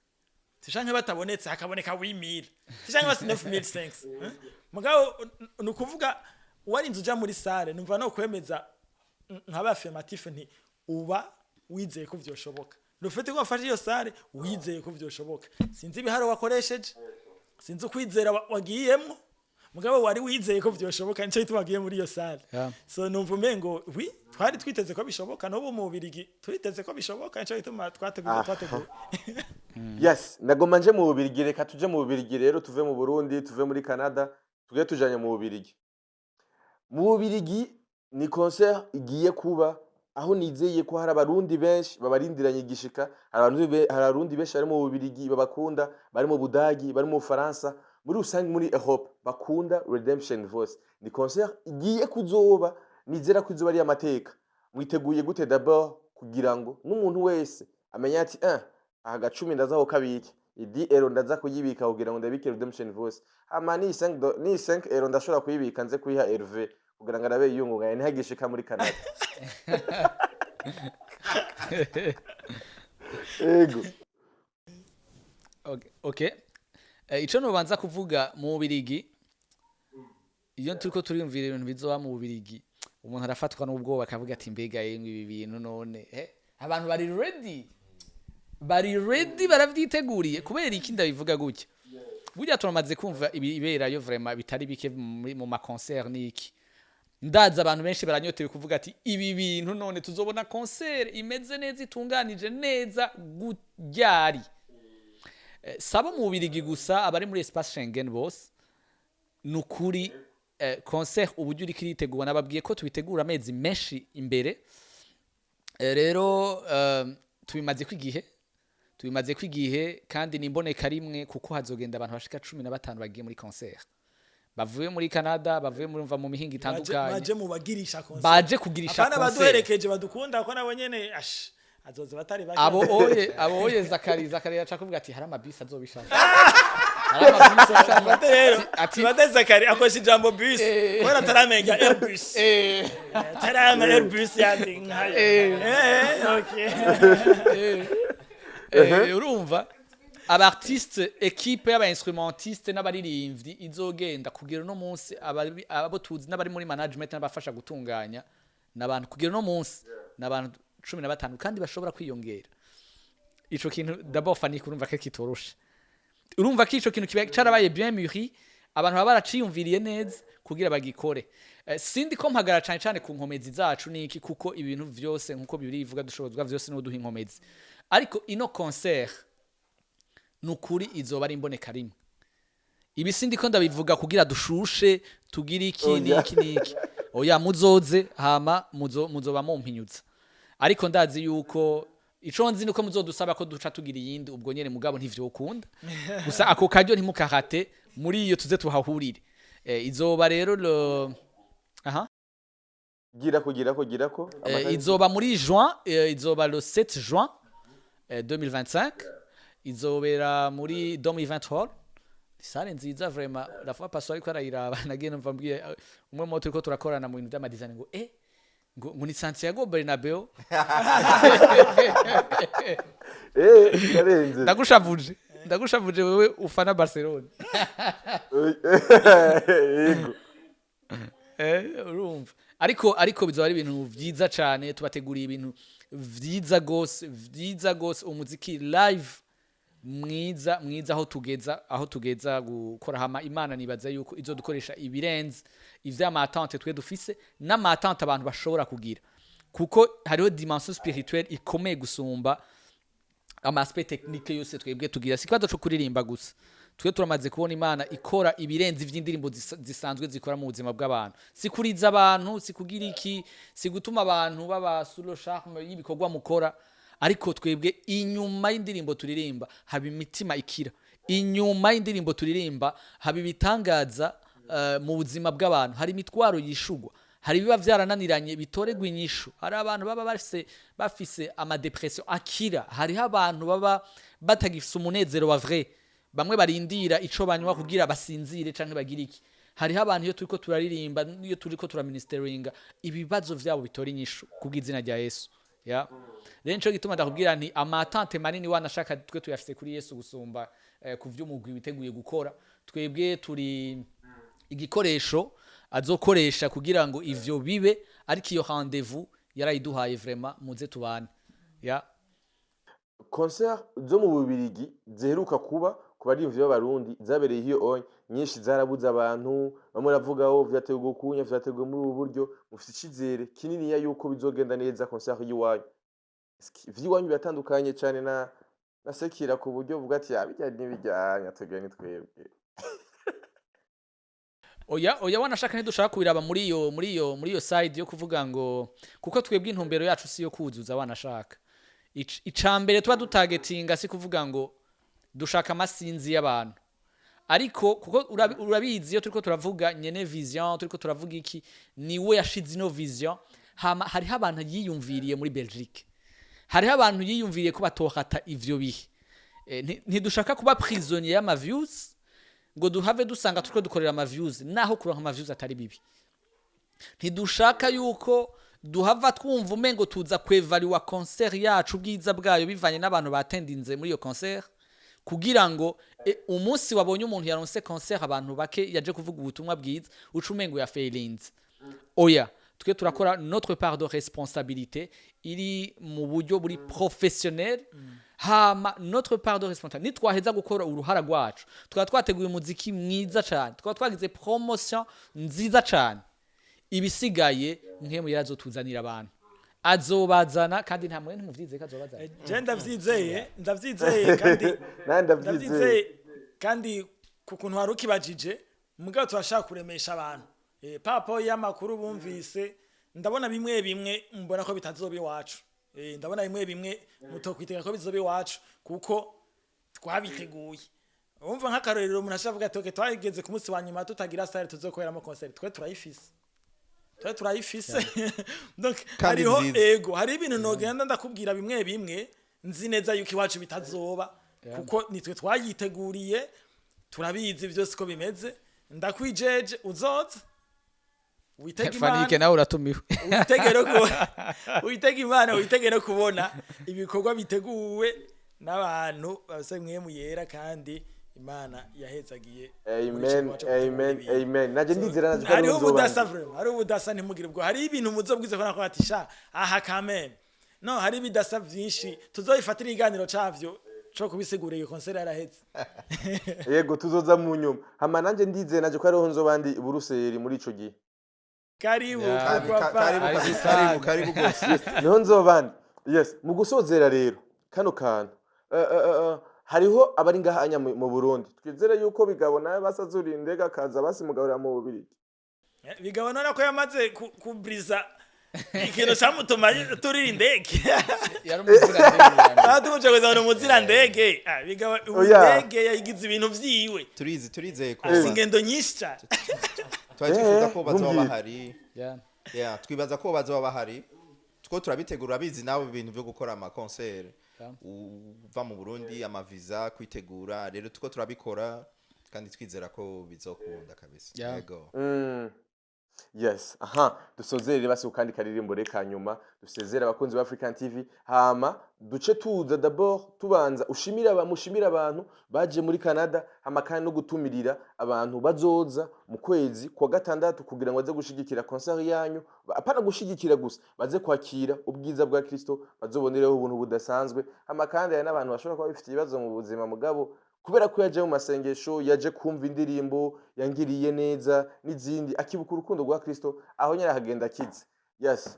D: tishanke batabonetse hakaboneka 8,000 tishanke basi 9,500 mugabo nukuvuga wari nzuja muri sare numva no kwemeza nkaba affirmatif nti uba wizeye ko vyoshoboka rufite ko wafashe iyo sare wizeye ko vyoshoboka sinzi biharo wakoresheje sinzi ukwizera wagiyemo mugabo wari wizeye ko vyoshoboka nce tubagiye muri iyo sare so numva umengo twari twiteze ko bishoboka no mu Bubirigi twiteze ko bishoboka nce bituma twateguye
B: yes nagoma nje mu Bubirigi reka tuje mu Bubirigi rero tuve mu Burundi tuve muri Canada tuge tujanye mu Bubirigi ni concert igiye kuba aho nizeye ko hari abarundi benshi babarindiranye igishika hari abarundi benshi bari mu Bubirigi babakunda bari mu Budagi bari mu Faransa muri usangi muri Europe bakunda Redemption Voice ni concert igiye kuzoba nizera ko izuba ari amateka mwiteguye gute d'abord kugira ngo n'umuntu wese amenya ati aha gacumi ndazaho kabiki idi ero ndaza kuyibika kugira ngo ndabike Redemption Voice ama ni 5 ero ndashobora kuyibika nze kuyiha Herve kugira ngo arabe yiyunguga ntihagishika muri Canada ego
C: okay ico no banza kuvuga mu Bubirigi iyo turiko turiyumvira ibintu bizoba mu Bubirigi umuntu arafatwa n'ubwoba akavuga ati mbega ibi bintu none abantu bari ready baravyiteguriye kubera iki ndabivuga gutya burya turamaze kumva ibiberayo vraiment bitari bike mu ma concert niki ndaza abantu benshi baranyotewe kuvuga ati ibi bintu none tuzobona concert imeze neza itunganije neza guryari saba mu Bubirigi gusa abari muri espace Schengen bose nukuri concert uburyo uri kiritegura nababwiye ko tubitegura amezi menshi imbere rero tubimaze kwigihe kandi nimboneka rimwe kuko hazogenda abantu bashika 15 bagiye muri concert bavuye muri Canada bavuye mu mihinga itandukanye
D: baje mu bagirisha concert
C: baje kugirisha
D: concert abana baduherekeje badukunda ko nabo nyene azoze batari bake
C: abo oye Zakari acha kuvuga ati hari amabisi azobishaka hari amabisi
D: ati bade Zakari akoresha ijambo bus ko ataramenya Airbus tarama Airbus yandi nkayo
C: okay urumva abartiste equipe y'abainstrumentiste n'abaririmbyi izogenda kugira no munsi abo tuzi n'abari muri management n'abafasha gutunganya nabantu kugira no munsi nabantu 15 kandi bashobora kwiyongera ico kintu d'abord fani kurumva ko kitoroshe urumva ko ico kintu cyarabaye bien mûri abantu baba baraciyumviriye neza kugira bagikore sindi ko mpagara cyane ku nkomezi zacu niki kuko ibintu vyose nkuko birivuga dushobozwa vyose no duha inkomezi ariko ino concert nukuri izoba ari imboneka rimwe ibi sindi ko ndabivuga kugira dushushe tugira iki niki oya muzoze hama muzoba mumpinyutsa ariko ndazi yuko ico nzi nuko muzodusaba ko duca tugira yindi ubwo nyene mugabo ntivyo ukunda gusa ako karyo ntimukarate muri iyo tuze tuhahurire izoba rero
B: girako
C: izoba muri juin izoba le 7 juin 2025 izobera muri 2023 sale nziza vraiment la fois passée ariko arayiraba nagiye numva mbwiye umwe mu turiko turakorana mu bintu by'amadizani ngo ni Santiago Bernabeu
B: karenze
C: ndagushavuje wewe ufana Barcelona yego urumva ariko bizoba ari ibintu vyiza cyane tubateguriye ibintu vyiza gose umuziki live mwiza aho tugeza gukora hama Imana nibaza yuko izo dukoresha ibirenze ivy'amatante twe dufise n'amatante abantu bashobora kugira kuko hariho dimension spirituelle ikomeye gusumba amaspect technique yose twebwe tugira sikwazo cyo kuririmba gusa twe turamaze kubona Imana ikora ibirenze ivy'indirimbo zisanzwe zikora mu buzima bw'abantu sikuriza abantu sikugira iki sigutuma abantu baba solo charme y'ibikorwa mukora ariko twebwe inyuma y'indirimbo turirimba haba imitima ikira inyuma y'indirimbo turirimba haba ibitangaza mu buzima bw'abantu hari imitwaro yishugwa hari biba vyarananiranye bitoregwa inyishu hari abantu baba bafise ama depression akira hari abantu baba batagifise umunezero wa vrai bamwe barindira ico banywa kugira basinzire canke bagira iki hari abantu iyo turiko turaririmba iyo turiko turaministeringa ibibazo vyabo bitora inyishu kubw'izina rya Yesu ya rero nico gituma ndakubwira nti amatante manini wanashaka twe tuyafise kuri Yesu gusumba kuvy'umugwi biteguye gukora twebwe turi igikoresho azokoresha kugira ngo ivyo bibe ariko iyo rendez-vous yarayiduhaye vraiment muze tubane ya
B: concert zo mu Bubirigi ziheruka kuba ku barimvyi b'abarundi zabereye hiyo onye nyinshi zarabuze abantu bamwe ravugaho vyateguwe kunya vyateguwe muri ubu buryo mufite icizere kinini ya yuko bizogenda neza concert yiwanyu vy'iwanyu biratandukanye cyane na Sekira ku buryo vuga ati abijyanye n'ibijyanye twebwe twebwe
C: oya wanashaka ntidushaka kubiraba muri iyo side yo kuvuga ngo kuko twebwe intumbero yacu si yo kuzuza wanashaka icambere tuba dutagetinga si kuvuga ngo dushaka amasinzi y'abantu ariko kuko urabizi iyo turiko turavuga nyene vision turiko turavuga iki niwe yashize ino vision hariho abantu yiyumviriye muri Belgique hariho abantu yiyumviriye ko batohata ivyo bihe ntidushaka kuba prisonnier y'ama views ngo duhave dusanga turiko dukorera ama views naho kuronka ama views atari bibi ntidushaka yuko duhava twumva umengo tuza kwevaluwa concert yacu bwiza bwayo bivanye n'abantu batendinze muri iyo concert kugira ngo umunsi wabonye umuntu yaronse concert abantu bake yaje kuvuga ubutumwa bwiza ucumengo ya failings oya twe turakora notre part de responsabilité iri mu buryo buri professionnel hama notre part de responsabilité nitwaheza gukora uruhara rwacu twateguye umuziki mwiza cyane twagize promotion nziza cyane ibisigaye nk'emu yazotuzanira abantu azobazana kandi nta mwe ntumuvyize kazobazana
D: je ndavyizeye kandi kukuntu harukibajije mugabo twashaka kuremesha abantu papo y'amakuru bumvise ndabona bimwe mbona ko bitazoba iwacu ndabona bimwe mutokwitega ko bizoba iwacu kuko twabiteguye umva nk'akarorero umuntu ashavuga ati okay twageze ku munsi wa nyuma tutagira salle tuzokoreramo concert twe turayifise donc hariho ego hari ibintu nogenda ndakubwira bimwe bimwe nzi neza yuko iwacu bitazoba kuko nitwe twayiteguriye turabizi byose ko bimeze ndakwijeje uzoza witega imana
C: Fanike nawe uratumiwe
D: witegere kubona ibikorwa biteguwe n'abantu base mwemu yera kandi Imana yahezagiye
B: amen naje ndizera naje
D: hari ubudasa ntimugire ubwo hari ibintu muzobwize ko nakora ati sha aha kameme no hari ibidasa byinshi tuzoyifatira iganiro cavyo cyo kubisigura iyo concert yaraheze
B: yego tuzoza mu nyuma hama nanje ndizera naje ko ariho nzobandi i Buruseli muri ico gihe
D: karibu
A: gose
B: niho nzobandi yes mu gusozera rero kano kantu hariho abari ngahanya mu Burundi twizere yuko bigabona basazura indega kaza basimugaburira mu bubiri
D: bigabona nako yamaze kubriza ikintu cyamutuma turira indege
C: yari umuzirandege
D: tuje kuzana umuzirandege indege yagize ibintu vyiwe
A: turizeye ko
D: ingendo nyinshi cyane
A: twaje ko bazoba bahari twibaza ko bazoba bahari two turabitegura bizi nawe ibintu byo gukora ama concert uva mu Burundi amaviza kwitegura rero tuko turabikora kandi twizera ko bizokunda kabisa yego
B: yes dusozerere basi kandi karirimbo reka nyuma dusezera abakunzi ba African TV hama duce tuza d'abord tubanza mushimira abantu baje muri Canada hama kandi no gutumirira abantu bazoza mu kwezi kwa gatandatu kugira ngo baze gushigikira concert yanyu apana gushigikira gusa baze kwakira ubwiza bwa Kristo bazobonereho ubuntu budasanzwe hama kandi hari n'abantu bashobora kuba bifite ibibazo mu buzima mugabo kubera ko yaje mu masengesho yaje kumva indirimbo yangiriye neza n'izindi akibuka urukundo rwa Kristo aho nyara hagenda akize yes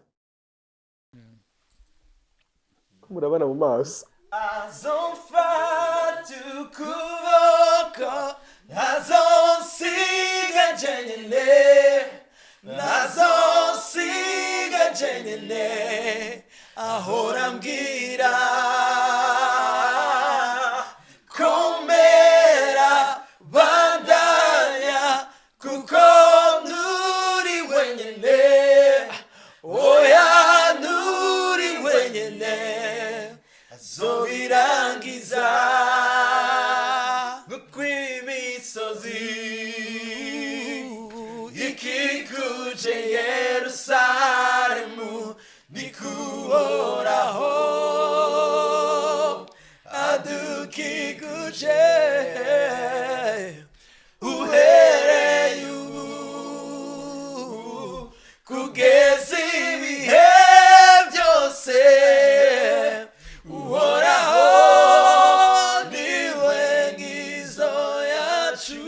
B: murabana mu maso
D: azofata ukuboko nazosiga jenyene ahora ambwira komera bandanya kuko nturi wenyene oya nturi wenyene azobirangiza kw'imisozi ikikuje Yerusalemu nikuhoraho adukikuje uhereye ubu kugeza ibihe byose uhoraho niwe ngizo yacu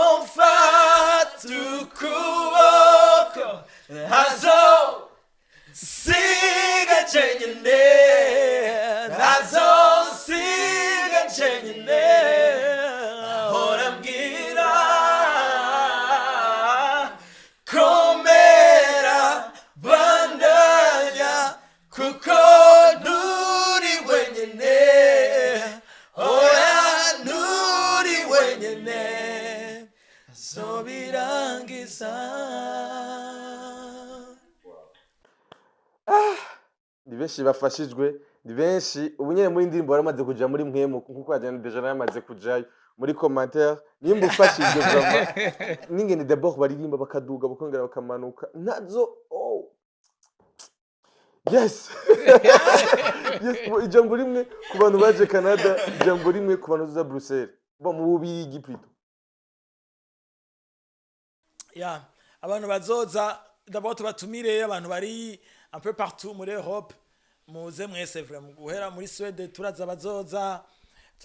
D: azomfata ukuboko azosiga jenyene azosiga jenyene ahora ambwira komera bandanya kuko nturi wenyene oya nturi wenyene azobirangiza
B: ni benshi bafashijwe ni benshi ubu nyene muri indirimbo baramaze kuja muri mwemu kuko ajana deja yamaze kujayo muri commentaire nimba ufashijwe vraiment ningene d'abord baririmba bakaduga bakongera bakamanuka nazo yes ijambo rimwe ku bantu baje Canada ijambo rimwe ku bantu za Bruxelles bo mu bubirigi plutôt
D: abantu bazoza d'abord tubatumire abantu bari un peu partout muri Europe muze mwese vraiment guhera muri Sweden turaza bazoza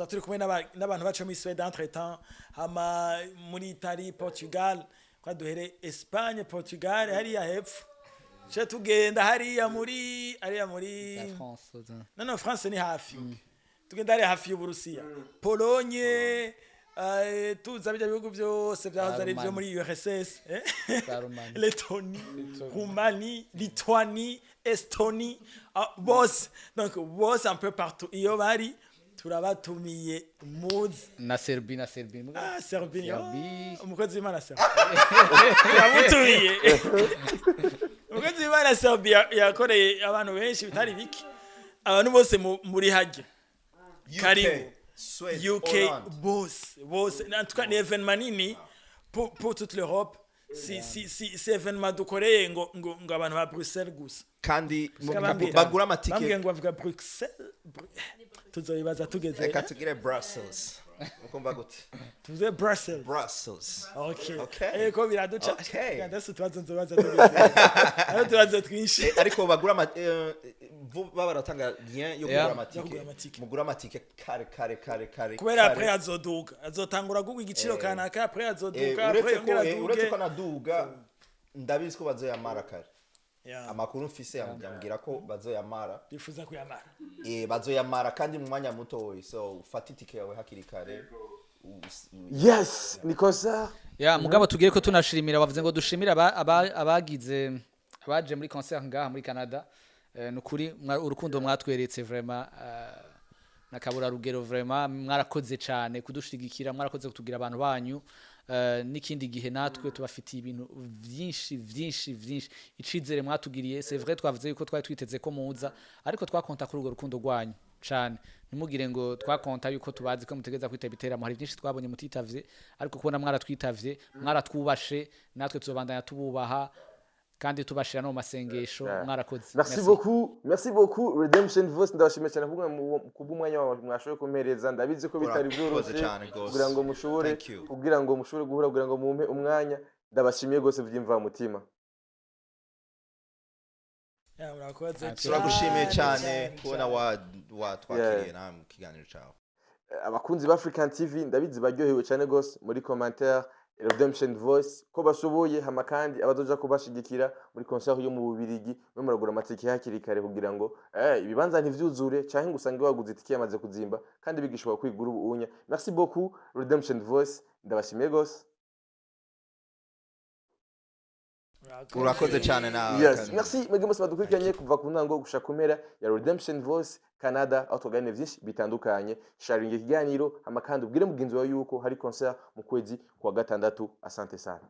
D: turi kumwe n'abantu bacu muri Sweden entre temps hama muri Italie Portugal kwa duhere Espagne Portugal hariya hepfo je tugenda hariya muri no France ni hafi tugenda hariya hafi y'Uburusiya Pologne tuza bijya bihugu byose byahoze ari byo muri URSS Lettonie Roumanie Lituanie Estonie boss donc boss un peu partout iyo bari turabatumiye muzi
C: na Serbia
D: Serbia
C: Serbia.
D: umukozi w'Imana Serbia turamutumiye umukozi w'Imana Serbia yakoreye abantu benshi bitari biki abantu bose muri hajye karibu UK boss en tout cas ni événement nini pour toute l'Europe si événement dukoreye ngo abantu ba Bruxelles gusa
A: kandi bagura amatike
D: bambwiye ngo bavuga Bruxelles tuzoyibaza tugeze
A: reka tugire Brussels ukumva gute
D: tuze Brussels
A: okay
D: ko biraduca ndase tubaza tugeze aho tubaza twinshi
A: ariko bagura baba baratanga lien yo kugura amatike mugura amatike kare
D: kubera après azotangura gugwa igiciro kanaka après azoduga après yongera duge
A: uretse ko naduga ndabizi ko bazoyamara kare amakuru mfise yambwira ko bazoyamara
D: bifuza kuyamara
A: bazoyamara kandi mu mwanya muto so ufata itike yawe hakiri kare
B: yes ni concert
C: mugabo tugire ko tunashimira bavuze ngo dushimira abagize abaje muri concert ngaha muri Canada nukuri urukundo mwatweretse vraiment nakabura rugero vraiment mwarakoze cyane kudushigikira mwarakoze kutugira abantu banyu n'ikindi gihe natwe tubafitiye ibintu byinshi icizere mwatugiriye c'est vrai twavuze yuko twari twiteze ko muza ariko twakonta kuri urwo rukundo rwanyu cyane nimugire ngo twakonta yuko tubazi ko mutegeza kwitaba iteramo hari byinshi twabonye mutitavye ariko kubona mwaratwitavye mwaratwubashe natwe tuzobandanya tububaha kandi tubashira no masengesho mwarakoze
B: merci beaucoup Redemption Voice ndabashimiye cyane kubw'umwanya mwashoboye kumereza ndabizi ko bitari byoroshye kugira ngo mushobore guhura kugira ngo mumpe umwanya ndabashimiye gose vyimva mutima
A: turagushimiye cyane kubona watwakiriye na mu kiganiro cyawe
B: abakunzi ba African TV ndabizi baryohewe cyane gose muri commentaire Redemption Voice ko bashoboye hama kandi abazoja kubashigikira muri concert yo mu Bubirigi no muragura amatike hakiri kare kugira ngo ibibanza ntivyuzure canke ngusange waguze itike yamaze kuzimba kandi bigishobora kwigura ubunya merci beaucoup Redemption Voice ndabashimiye gose
A: urakoze cyane na
B: merci mwege mose badukurikiranye kuva ku ntango gushaka kumera ya Redemption Voice Canada aho tuganira byinshi bitandukanye sharing ikiganiro hama kandi ubwire mugenzi wawe yuko hari concert mu kwezi kwa gatandatu asante sana